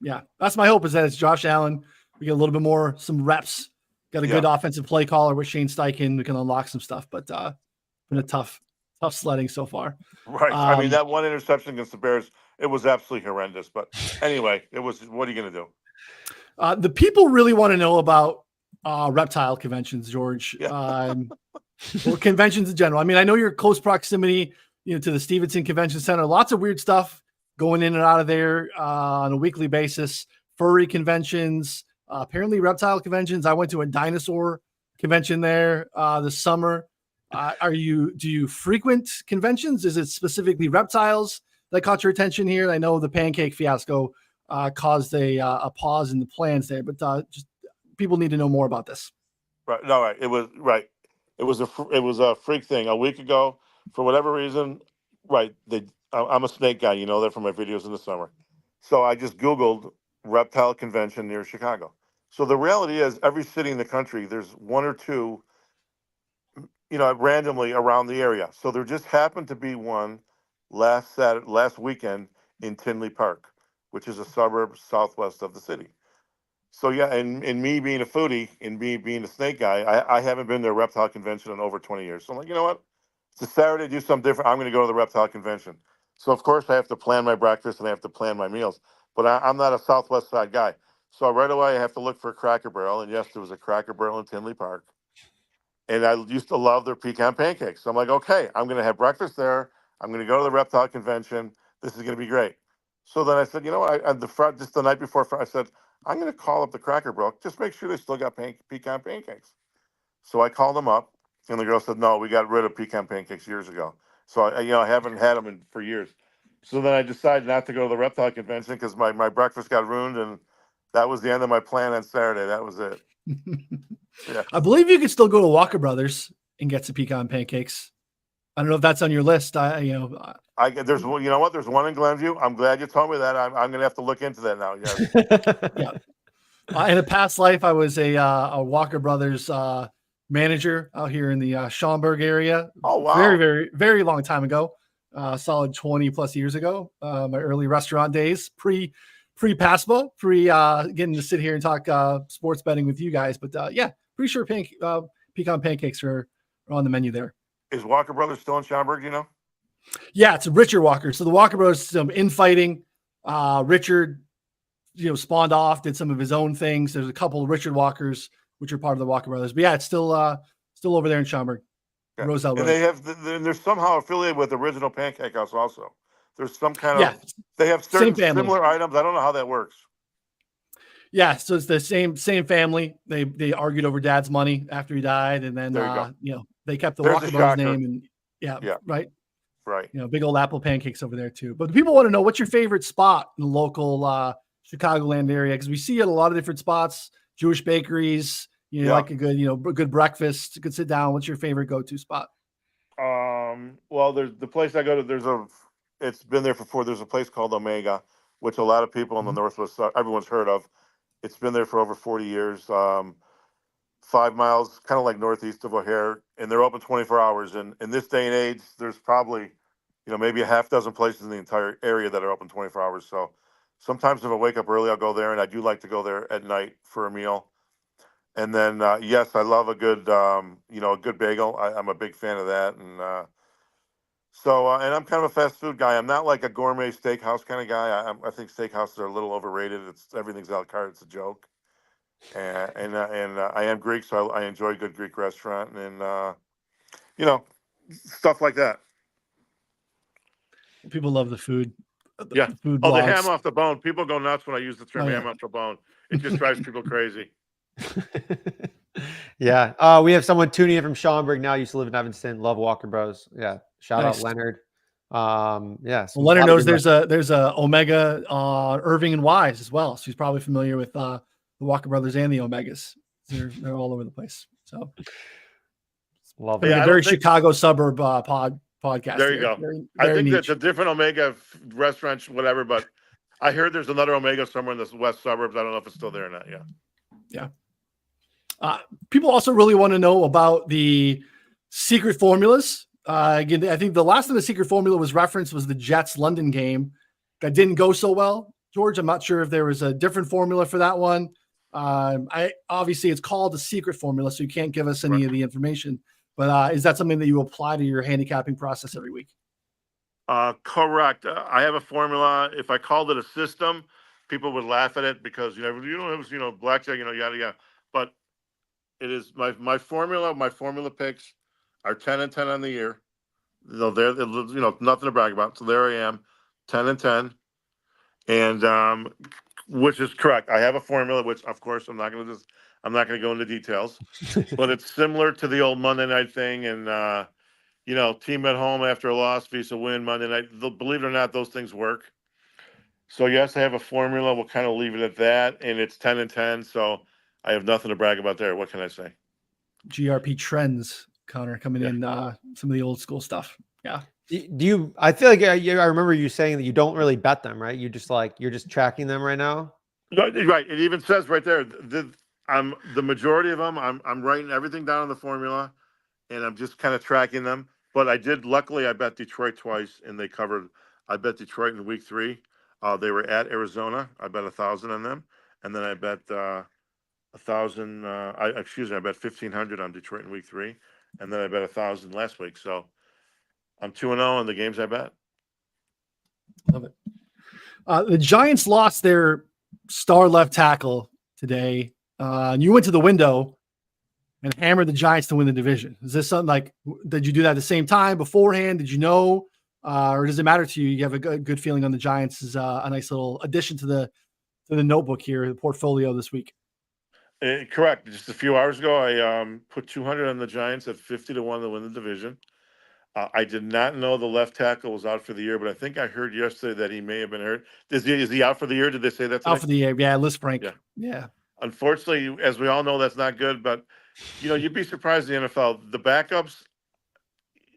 Yeah, that's my hope is that it's Josh Allen. We get a little bit more, some reps. Got a good offensive play caller with Shane Steichen. We can unlock some stuff, but been a tough sledding so far. Right. I mean, that one interception against the Bears, it was absolutely horrendous. But anyway, it was. What are you going to do? The people really want to know about reptile conventions, George. Yeah. Or conventions in general. I mean, I know you're close proximity, to the Stevenson Convention Center. Lots of weird stuff going in and out of there on a weekly basis. Furry conventions. Apparently reptile conventions. I went to a dinosaur convention there this summer. Do you frequent conventions? Is it specifically reptiles that caught your attention here? I know the pancake fiasco caused a pause in the plans there, but just people need to know more about this. Right. No, right. It was right. It was a freak thing a week ago for whatever reason. Right. I'm a snake guy. You know that from my videos in the summer. So I just Googled reptile convention near Chicago. So the reality is every city in the country, there's 1 or 2, randomly around the area. So there just happened to be one last weekend in Tinley Park, which is a suburb southwest of the city. So yeah, and me being a foodie and me being a snake guy, I haven't been to a reptile convention in over 20 years. So I'm like, you know what? It's a Saturday, do something different. I'm going to go to the reptile convention. So of course I have to plan my breakfast and I have to plan my meals. But I'm not a Southwest side guy. So right away I have to look for a Cracker Barrel. And yes, there was a Cracker Barrel in Tinley Park. And I used to love their pecan pancakes. So I'm like, okay, I'm going to have breakfast there. I'm going to go to the reptile convention. This is going to be great. So then I said, you know what? Just the night before, I said, I'm going to call up the Cracker Barrel. Just make sure they still got pecan pancakes. So I called them up, and the girl said, no, we got rid of pecan pancakes years ago. So I haven't had them for years. So then I decided not to go to the reptile convention because my breakfast got ruined, and that was the end of my plan on Saturday. That was it. Yeah. I believe you could still go to Walker Brothers and get some pecan pancakes. I don't know if that's on your list. There's one. You know what? There's one in Glenview. I'm glad you told me that. I'm going to have to look into that now. Yes. Yeah. In a past life, I was a Walker Brothers manager out here in the Schaumburg area. Oh wow! Very, very, very long time ago. Solid 20 plus years ago. My early restaurant days, pre PASPA, getting to sit here and talk sports betting with you guys. But yeah, pretty sure pecan pancakes are on the menu there. Is Walker Brothers still in Schaumburg? You know? Yeah, it's Richard Walker. So the Walker Brothers, some infighting. Richard, spawned off, did some of his own things. There's a couple of Richard Walkers, which are part of the Walker Brothers. But yeah, it's still over there in Schaumburg. Yeah. Roselle and Road. They're somehow affiliated with Original Pancake House also. There's some kind of, they have certain similar items. I don't know how that works. Yeah, so it's the same family. They argued over Dad's money after he died, and then they kept the Walker Brothers name, and right. Big old apple pancakes over there too. But people want to know, what's your favorite spot in the local Chicagoland area? Because we see it a lot of different spots, Jewish bakeries. Like a good, good breakfast, good sit down. What's your favorite go-to spot? Well, there's the place I go to. It's been there there's a place called Omega, which a lot of people in the Northwest, everyone's heard of. It's been there for over 40 years. 5 miles, kind of like northeast of O'Hare, and they're open 24 hours. And in this day and age, there's probably, maybe a half dozen places in the entire area that are open 24 hours. So sometimes if I wake up early, I'll go there, and I do like to go there at night for a meal. And then, yes, I love a good, a good bagel. I'm a big fan of that. And and I'm kind of a fast food guy. I'm not like a gourmet steakhouse kind of guy. I think steakhouses are a little overrated. Everything's a la carte. It's a joke. And I am Greek, so I enjoy a good Greek restaurant and, stuff like that. People love the food. Yeah. The food the blogs. ham off the bone. People go nuts when I use the term ham off the bone. It just drives people crazy. Yeah. We have someone tuning in from Schaumburg now. Used to live in Evanston. Love Walker Bros. Yeah. Shout out Leonard. Yeah. Well, Leonard knows there's a Omega Irving and Wise as well. So he's probably familiar with the Walker Brothers and the Omegas. They're all over the place. So love it. Yeah, a very Chicago suburb podcast. There you go. Very I think that's a different Omega restaurant, whatever, but I heard there's another Omega somewhere in the west suburbs. I don't know if it's still there or not. Yeah. People also really want to know about the secret formulas. Again, I think the last time the secret formula was referenced was the Jets London game. That didn't go so well. George, I'm not sure if there was a different formula for that one. Obviously it's called the secret formula, so you can't give us any of the information. But is that something that you apply to your handicapping process every week? Correct. I have a formula. If I called it a system, people would laugh at it because it was blackjack, yada yada. But it is my formula. My formula picks are 10 and 10 on the year. They're nothing to brag about. So there I am, 10 and 10, and which is correct. I have a formula, which of course I'm not going to go into details, but it's similar to the old Monday night thing, and team at home after a loss, Visa win Monday night. Believe it or not, those things work. So yes, I have a formula. We'll kind of leave it at that, and it's 10 and 10. So I have nothing to brag about there. What can I say? GRP trends, Connor, coming in some of the old school stuff. Yeah. Do you? I feel like I remember you saying that you don't really bet them, right? You're just tracking them right now. Right. It even says right there. The majority of them. I'm writing everything down in the formula, and I'm just kind of tracking them. But luckily, I bet Detroit twice, and they covered. I bet Detroit in week 3. They were at Arizona. I bet 1,000 on them, and then I bet 1,000. Excuse me, I bet 1,500 on Detroit in week 3, and then I bet 1,000 last week. So I'm 2-0 in the games I bet. Love it. The Giants lost their star left tackle today. And you went to the window and hammered the Giants to win the division. Is this something like, did you do that at the same time beforehand? Did you know, or does it matter to you? You have a good feeling on the Giants is a nice little addition to the notebook here, the portfolio this week. Correct. Just a few hours ago, I put 200 on the Giants at 50-1 to win the division. I did not know the left tackle was out for the year, but I think I heard yesterday that he may have been hurt. Is he out for the year? Did they say that today? Out for the year, yeah. Liz Frank, yeah. Unfortunately, as we all know, that's not good. But you'd be surprised in the NFL. The backups,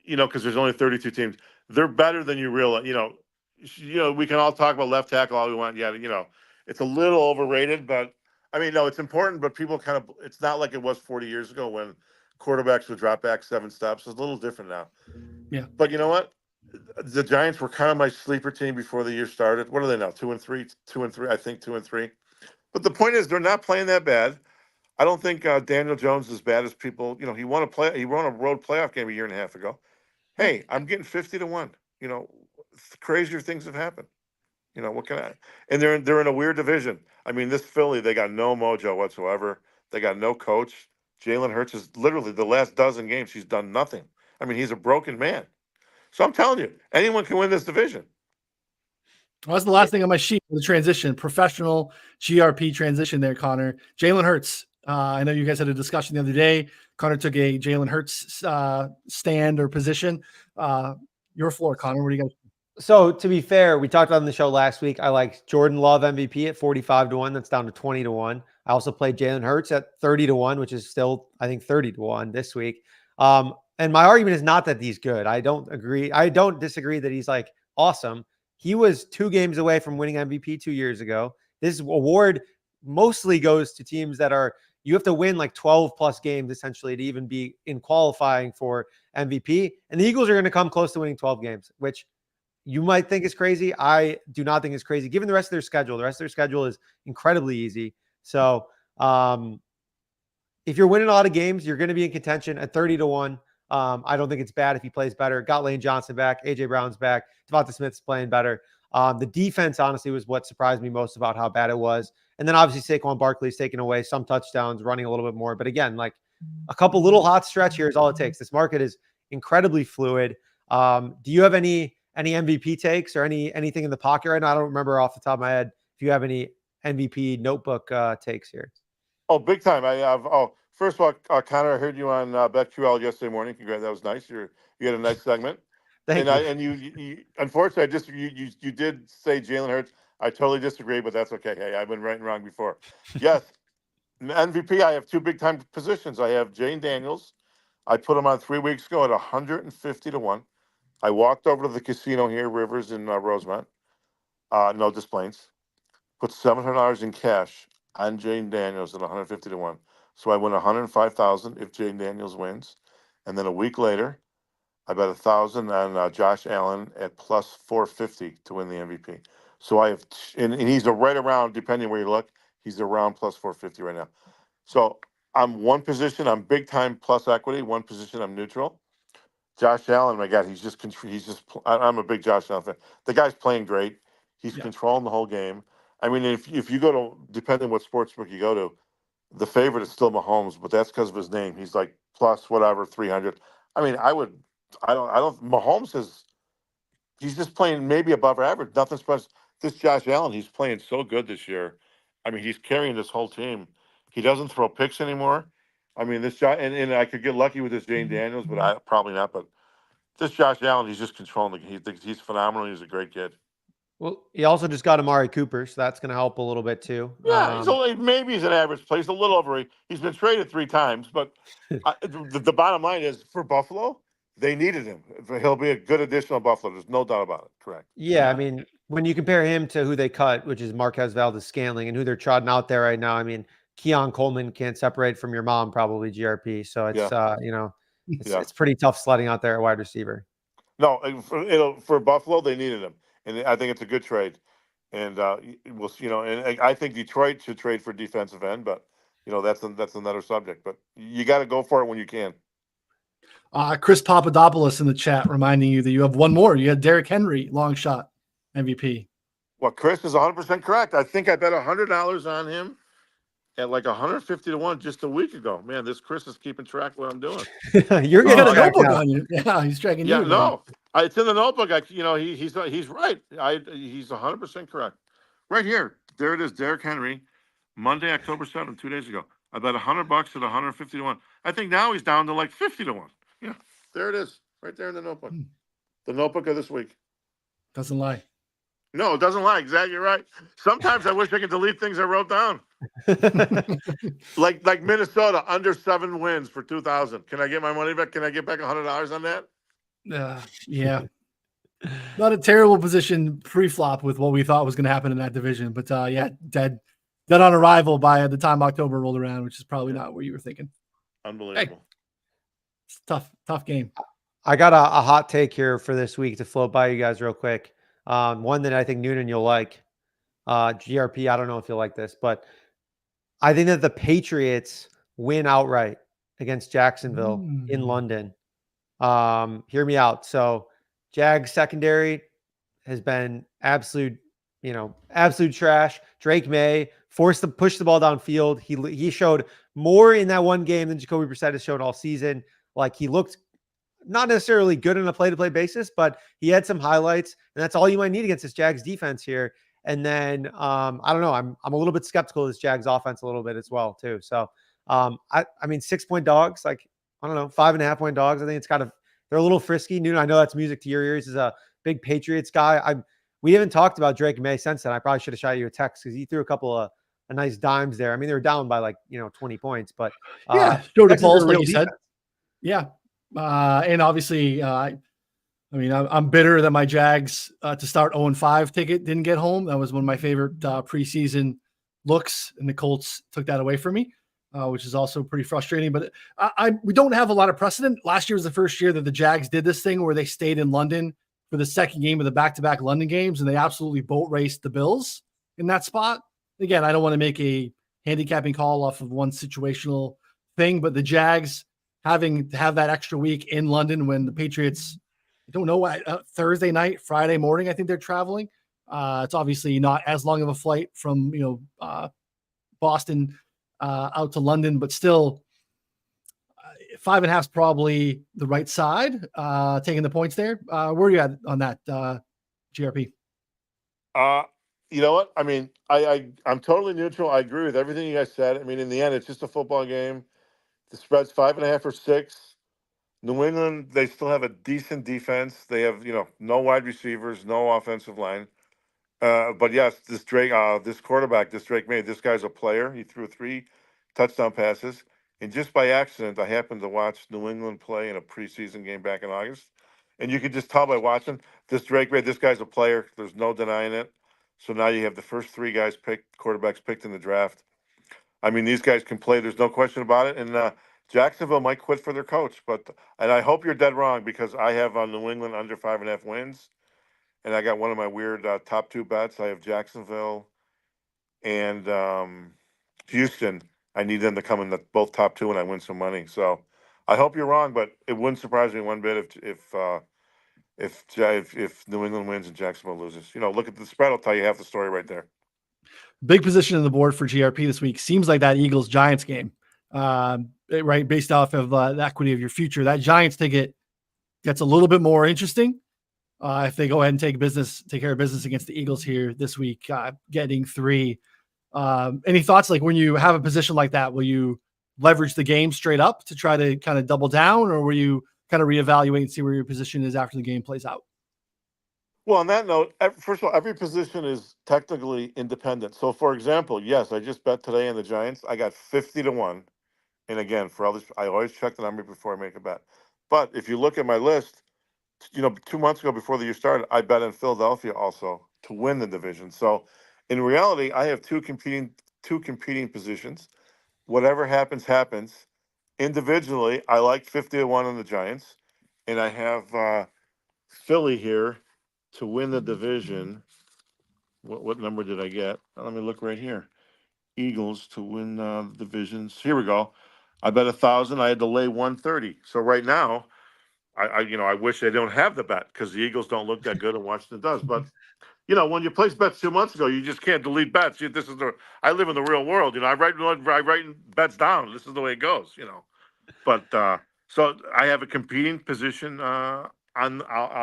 because there's only 32 teams, they're better than you realize. We can all talk about left tackle all we want. Yeah, it's a little overrated, but I mean, no, it's important. But people it's not like it was 40 years ago when quarterbacks would drop back 7 steps. It's a little different now. Yeah. But you know what? The Giants were kind of my sleeper team before the year started. What are they now? 2-3, 2-3. I think 2-3. But the point is, they're not playing that bad. I don't think Daniel Jones is as bad as people. He won a road playoff game a year and a half ago. Hey, I'm getting 50-1. Crazier things have happened. What can I? And they're in a weird division. I mean, this Philly, they got no mojo whatsoever. They got no coach. Jalen Hurts is literally the last dozen games he's done nothing. I mean, he's a broken man. So I'm telling you, anyone can win this division. Well, that's the last thing on my sheet. The transition, professional GRP transition there, Connor. Jalen Hurts. I know you guys had a discussion the other day. Connor took a Jalen Hurts stand or position. Your floor, Connor. What do you guys? So to be fair, we talked on the show last week. I like Jordan Love MVP at 45-1. That's down to 20-1. I also played Jalen Hurts at 30-1, which is still, I think, 30-1 this week. And my argument is not that he's good. I don't agree. I don't disagree that he's like awesome. He was 2 games away from winning MVP 2 years ago. This award mostly goes to teams that you have to win like 12 plus games essentially to even be in qualifying for MVP. And the Eagles are going to come close to winning 12 games, which you might think is crazy. I do not think it's crazy given the rest of their schedule. The rest of their schedule is incredibly easy. So if you're winning a lot of games, you're going to be in contention at 30-1. I don't think it's bad if he plays better. Got Lane Johnson back. AJ Brown's back. Devonta Smith's playing better. The defense, honestly, was what surprised me most about how bad it was. And then obviously Saquon Barkley's taking away some touchdowns, running a little bit more. But again, like a couple little hot stretch here is all it takes. This market is incredibly fluid. Do you have any MVP takes or anything in the pocket right now? I don't remember off the top of my head if you have any MVP notebook takes here. Oh, big time. I have. Oh, first of all, Connor, I heard you on BetQL yesterday morning. Congrats. That was nice. You had a nice segment. Thank you. And you unfortunately, you did say Jalen Hurts. I totally disagree, but that's okay. Hey, I've been right and wrong before. Yes, MVP. I have 2 big time positions. I have Jane Daniels. I put him on 3 weeks ago at 150-1. I walked over to the casino here, Rivers in Rosemont. No, Des Plaines. Put $700 in cash on Jane Daniels at 150-1. So I win 105,000 if Jane Daniels wins, and then a week later, I bet 1,000 on Josh Allen at plus 450 to win the MVP. So I have, and he's right around, depending where you look, he's around plus 450 right now. So I'm one position, I'm big time plus equity. One position, I'm neutral. Josh Allen, my God, I'm a big Josh Allen fan. The guy's playing great. He's controlling the whole game. I mean, if you go to, depending what sportsbook you go to, the favorite is still Mahomes, but that's because of his name. He's like plus whatever 300. I mean, Mahomes he's just playing maybe above average. Nothing special. This Josh Allen, he's playing so good this year. I mean, he's carrying this whole team. He doesn't throw picks anymore. I mean, this Josh, and I could get lucky with this Jane Daniels, but I probably not. But this Josh Allen, he's just controlling. He's phenomenal. He's a great kid. Well, he also just got Amari Cooper, so that's going to help a little bit too. Yeah, maybe he's an average player. He's a little over. He's been traded 3 times, but the bottom line is for Buffalo, they needed him. He'll be a good addition to Buffalo. There's no doubt about it. Correct. Yeah, I mean, when you compare him to who they cut, which is Marquez Valdez-Scantling, and who they're trotting out there right now, I mean, Keon Coleman can't separate from your mom, probably GRP. So it's Yeah. It's pretty tough sledding out there at wide receiver. No, for Buffalo, they needed him, and I think it's a good trade. And we'll, and I think Detroit should trade for defensive end, but that's another subject. But you got to go for it when you can. Chris Papadopoulos in the chat reminding you that you have one more. You had Derrick Henry, long shot MVP. Well, Chris is 100% correct. I think I bet $100 on him at like 150 to 1 just a week ago. Man, this Chris is keeping track of what I'm doing. You're He's getting got a tracked notebook now. on you. Yeah, he's tracking Yeah, you. no, it's in the notebook. He's right. He's 100% correct. Right here, there it is. Derrick Henry, Monday, October 7th, 2 days ago. I bet $100 at 150 to 1. I think now he's down to like 50 to 1. Yeah, there it is, right there in the notebook. The notebook of this week. Doesn't lie. No, it doesn't lie. Exactly right. Sometimes I wish I could delete things I wrote down. Like Minnesota under 7 wins for 2000. Can I get my money back? Can I get back $100 on that? Yeah. Not a terrible position pre-flop with what we thought was going to happen in that division, but yeah, dead on arrival by the time October rolled around, which is probably not what you were thinking. Unbelievable. Hey, it's tough game. I got a hot take here for this week to float by you guys real quick. One that I think Noonan you'll like. GRP, I don't know if you'll like this, but I think that the Patriots win outright against Jacksonville in London. Hear me out. So Jags secondary has been absolute trash. Drake May forced to push the ball downfield. He showed more in that one game than Jacoby Brissett has shown all season. Like, he looked not necessarily good on a play-to-play basis, but he had some highlights, and that's all you might need against this Jags defense here. And then I don't know. I'm a little bit skeptical of this Jags offense a little bit as well too. So I mean, 6-point dogs, like, I don't know, 5.5-point dogs. I think they're a little frisky. Noonan, I know that's music to your ears. Is a big Patriots guy. We haven't talked about Drake May since then. I probably should have shot you a text because he threw a couple of nice dimes there. I mean, they were down by 20 points, but showed the pulse, like you defense. said. Yeah, and obviously, I'm bitter that my Jags to start 0-5 ticket didn't get home. That was one of my favorite preseason looks, and the Colts took that away from me, which is also pretty frustrating. But we don't have a lot of precedent. Last year was the first year that the Jags did this thing where they stayed in London for the second game of the back-to-back London games, and they absolutely boat raced the Bills in that spot. Again, I don't want to make a handicapping call off of one situational thing, but the Jags having to have that extra week in London when the Patriots, I don't know, Thursday night, Friday morning, I think they're traveling. It's obviously not as long of a flight from, Boston out to London, but still 5.5 is probably the right side, taking the points there. Where are you at on that, GRP? You know what? I mean, I'm totally neutral. I agree with everything you guys said. I mean, in the end, it's just a football game. The spread's 5.5 or 6. New England, they still have a decent defense. They have, no wide receivers, no offensive line. But yes, this quarterback, this Drake May, this guy's a player. He threw 3 touchdown passes. And just by accident, I happened to watch New England play in a preseason game back in August. And you could just tell by watching this Drake May, this guy's a player. There's no denying it. So now you have the first 3 quarterbacks picked in the draft. I mean, these guys can play. There's no question about it. And Jacksonville might quit for their coach. And I hope you're dead wrong, because I have New England under 5.5 wins. And I got one of my weird top 2 bets. I have Jacksonville and Houston. I need them to come in the both top 2, and I win some money. So I hope you're wrong, but it wouldn't surprise me one bit if New England wins and Jacksonville loses. Look at the spread. I'll tell you half the story right there. Big position on the board for GRP this week. Seems like that Eagles-Giants game, right, based off of the equity of your future. That Giants ticket gets a little bit more interesting if they go ahead and take care of business against the Eagles here this week, getting 3. Any thoughts, like when you have a position like that, will you leverage the game straight up to try to kind of double down, or will you kind of reevaluate and see where your position is after the game plays out? Well, on that note, first of all, every position is technically independent. So, for example, yes, I just bet today on the Giants. I got 50 to 1. And again, for others, I always check the number before I make a bet. But if you look at my list, 2 months ago before the year started, I bet in Philadelphia also to win the division. So, in reality, I have two competing positions. Whatever happens, happens. individually, I like 50-1 on the Giants, and I have Philly here to win the division. What number did I get? Let me look right here. Eagles to win the divisions. Here we go. I bet 1,000. I had to lay 130. So right now, I wish they don't have the bet because the Eagles don't look that good and Washington does. But when you placed bets 2 months ago, you just can't delete bets. I live in the real world. I write bets down. This is the way it goes. But so I have a competing position on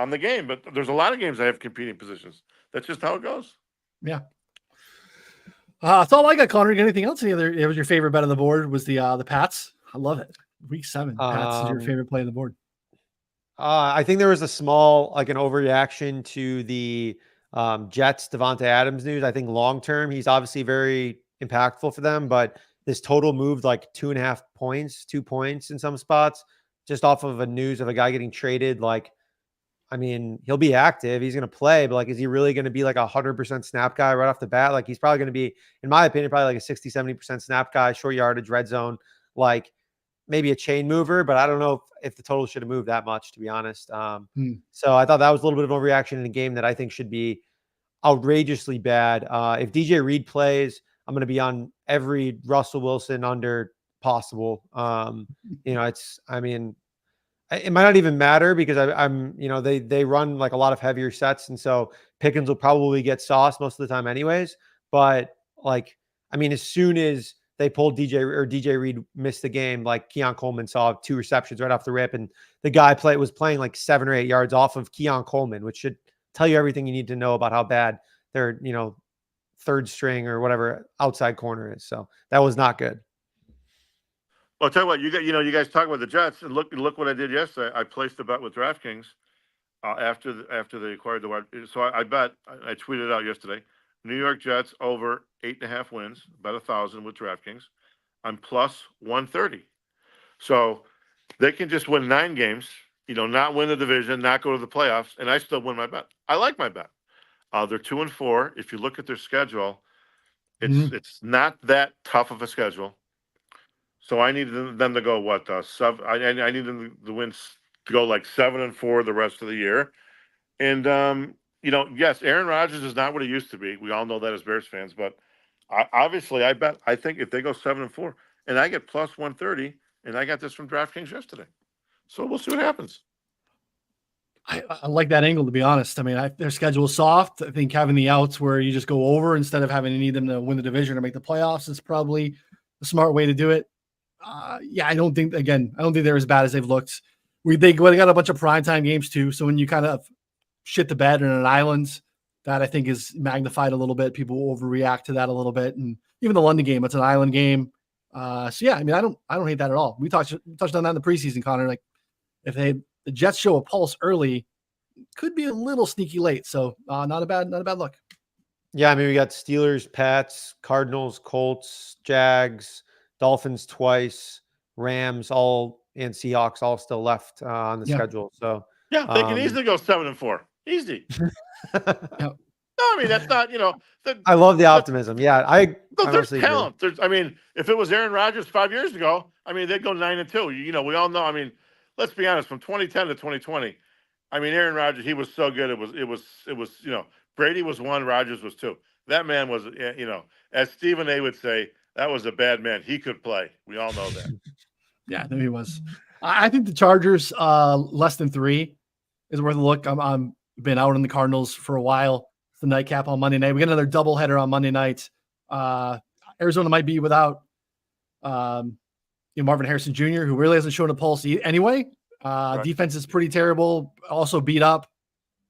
the game. But there's a lot of games I have competing positions. That's just how it goes. Yeah. That's all I got, Connor. Anything else? It was your favorite bet on the board was the Pats. I love it. Week 7. Pats is your favorite play on the board. I think there was an overreaction to the Jets Devontae Adams news. I think long term he's obviously very impactful for them, but this total moved like 2.5 points, 2 points in some spots, just off of a news of a guy getting traded. He'll be active, he's going to play, but is he really going to be like 100% snap guy right off the bat? He's probably going to be, in my opinion, probably like a 60-70% snap guy, short yardage, red zone, maybe a chain mover, but I don't know if the total should have moved that much, to be honest. So I thought that was a little bit of overreaction in a game that I think should be outrageously bad. If DJ Reed plays, I'm going to be on every Russell Wilson under possible. It might not even matter because they run a lot of heavier sets. And so Pickens will probably get sauce most of the time anyways. But as soon as they pulled DJ Reed missed the game, Keon Coleman saw 2 receptions right off the rip. And the guy was playing 7 or 8 yards off of Keon Coleman, which should tell you everything you need to know about how bad their, third string or whatever outside corner is. So that was not good. Well, I'll tell you what, you guys talk about the Jets, and look what I did yesterday. I placed a bet with DraftKings after they acquired the wide. So I bet, I tweeted out yesterday, New York Jets over 8.5 wins, bet 1,000 with DraftKings. I'm plus 130. So they can just win 9 games, not win the division, not go to the playoffs, and I still win my bet. I like my bet. They're 2-4. If you look at their schedule, it's not that tough of a schedule. So I need them to go what? 7. I need them to win to go 7-4 the rest of the year. And yes, Aaron Rodgers is not what he used to be. We all know that as Bears fans. But I think if they go 7-4, and I get plus 130, and I got this from DraftKings yesterday, so we'll see what happens. I like that angle, to be honest. Their schedule is soft. I think having the outs where you just go over instead of having to need them to win the division or make the playoffs is probably the smart way to do it. I don't think they're as bad as they've looked. They got a bunch of primetime games too. So when you kind of shit the bed in an island, that I think is magnified a little bit. People overreact to that a little bit. And even the London game, it's an island game. I don't hate that at all. We touched on that in the preseason, Connor. If the Jets show a pulse early, could be a little sneaky late. So not a bad look. Yeah. We got Steelers, Pats, Cardinals, Colts, Jags, Dolphins twice, Rams and Seahawks all still left on the schedule. So yeah, they can easily go 7-4. Easy. No, that's not. I love the optimism. There's talent. If it was Aaron Rodgers 5 years ago, they'd go 9-2. We all know. Let's be honest. From 2010 to 2020, Aaron Rodgers, he was so good. It was. Brady was 1, Rodgers was 2. That man was. As Stephen A. would say, that was a bad man. He could play. We all know that. Yeah, he was. I think the Chargers less than 3 is worth a look. I'm been out on the Cardinals for a while. It's the nightcap on Monday night. We got another doubleheader on Monday night. Arizona might be without Marvin Harrison Jr., who really hasn't shown a pulse anyway. Right. Defense is pretty terrible. Also beat up.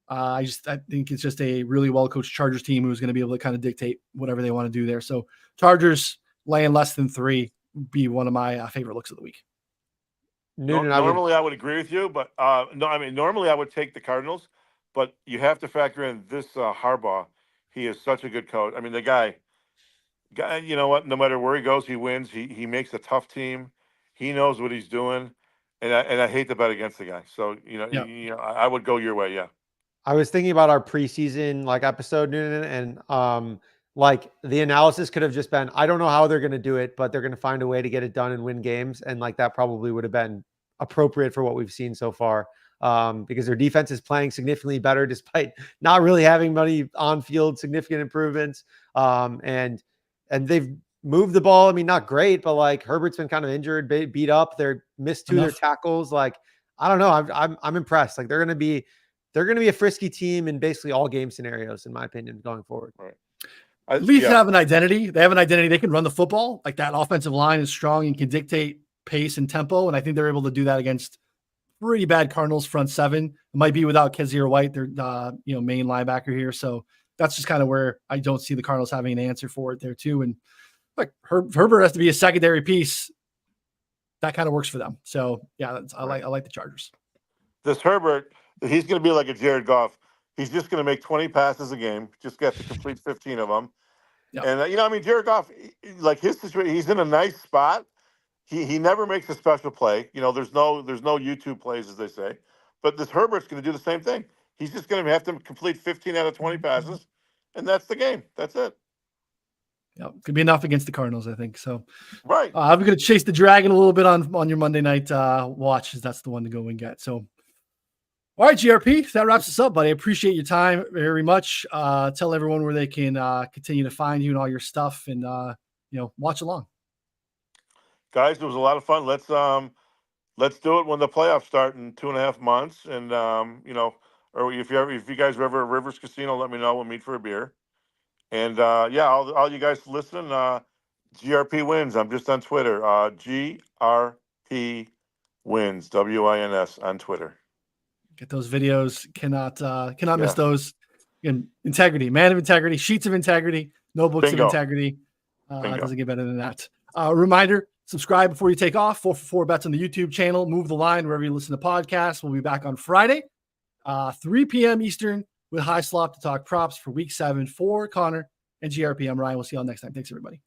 I think it's just a really well-coached Chargers team who's going to be able to kind of dictate whatever they want to do there. So Chargers laying less than 3 would be one of my favorite looks of the week. Normally I would agree with you, but normally I would take the Cardinals, but you have to factor in this Harbaugh. He is such a good coach. The guy, you know what? No matter where he goes, he wins. He makes a tough team. He knows what he's doing, and I hate to bet against the guy. So I would go your way. Yeah. I was thinking about our preseason episode, Noonan, and like the analysis could have just been, I don't know how they're going to do it, but they're going to find a way to get it done and win games. And like that probably would have been appropriate for what we've seen so far, because their defense is playing significantly better despite not really having many on field significant improvements. And they've moved the ball. I mean, not great, but like Herbert's been kind of injured, beat up. They're missed 2 of their tackles. Like, I don't know. I'm impressed. Like they're going to be a frisky team in basically all game scenarios, in my opinion, going forward. Right. At least have an identity. They have an identity. They can run the football. Like that offensive line is strong and can dictate pace and tempo. And I think they're able to do that against pretty bad Cardinals front seven. It might be without Kazir White, their main linebacker here. So that's just kind of where I don't see the Cardinals having an answer for it there too. And like Herbert has to be a secondary piece. That kind of works for them. So yeah, I like the Chargers. This Herbert, he's going to be like a Jared Goff. He's just going to make 20 passes a game, just get to complete 15 of them. Yep. And, Jared Goff, like his situation, he's in a nice spot. He never makes a special play. There's no YouTube plays, as they say. But this Herbert's going to do the same thing. He's just going to have to complete 15 out of 20 passes, and that's the game. That's it. Yeah, could be enough against the Cardinals, I think. So, right. I'm going to chase the Dragon a little bit on your Monday night watch, as that's the one to go and get. So, all right, GRP, that wraps us up, buddy. I appreciate your time very much. Tell everyone where they can continue to find you and all your stuff, and watch along. Guys, it was a lot of fun. Let's do it when the playoffs start in 2.5 months, and or if you guys are ever at Rivers Casino, let me know. We'll meet for a beer. And all you guys listening, GRP wins. I'm just on Twitter. GRP wins. WINS on Twitter. Get those videos. Cannot miss those. And integrity, man of integrity, sheets of integrity, notebooks of integrity. It doesn't get better than that. Reminder, subscribe before you take off. 4 for 4 bets on the YouTube channel. Move the line wherever you listen to podcasts. We'll be back on Friday, 3 p.m. Eastern with High Slop to talk props for week 7 for Connor and GRP. I'm Ryan. We'll see you all next time. Thanks, everybody.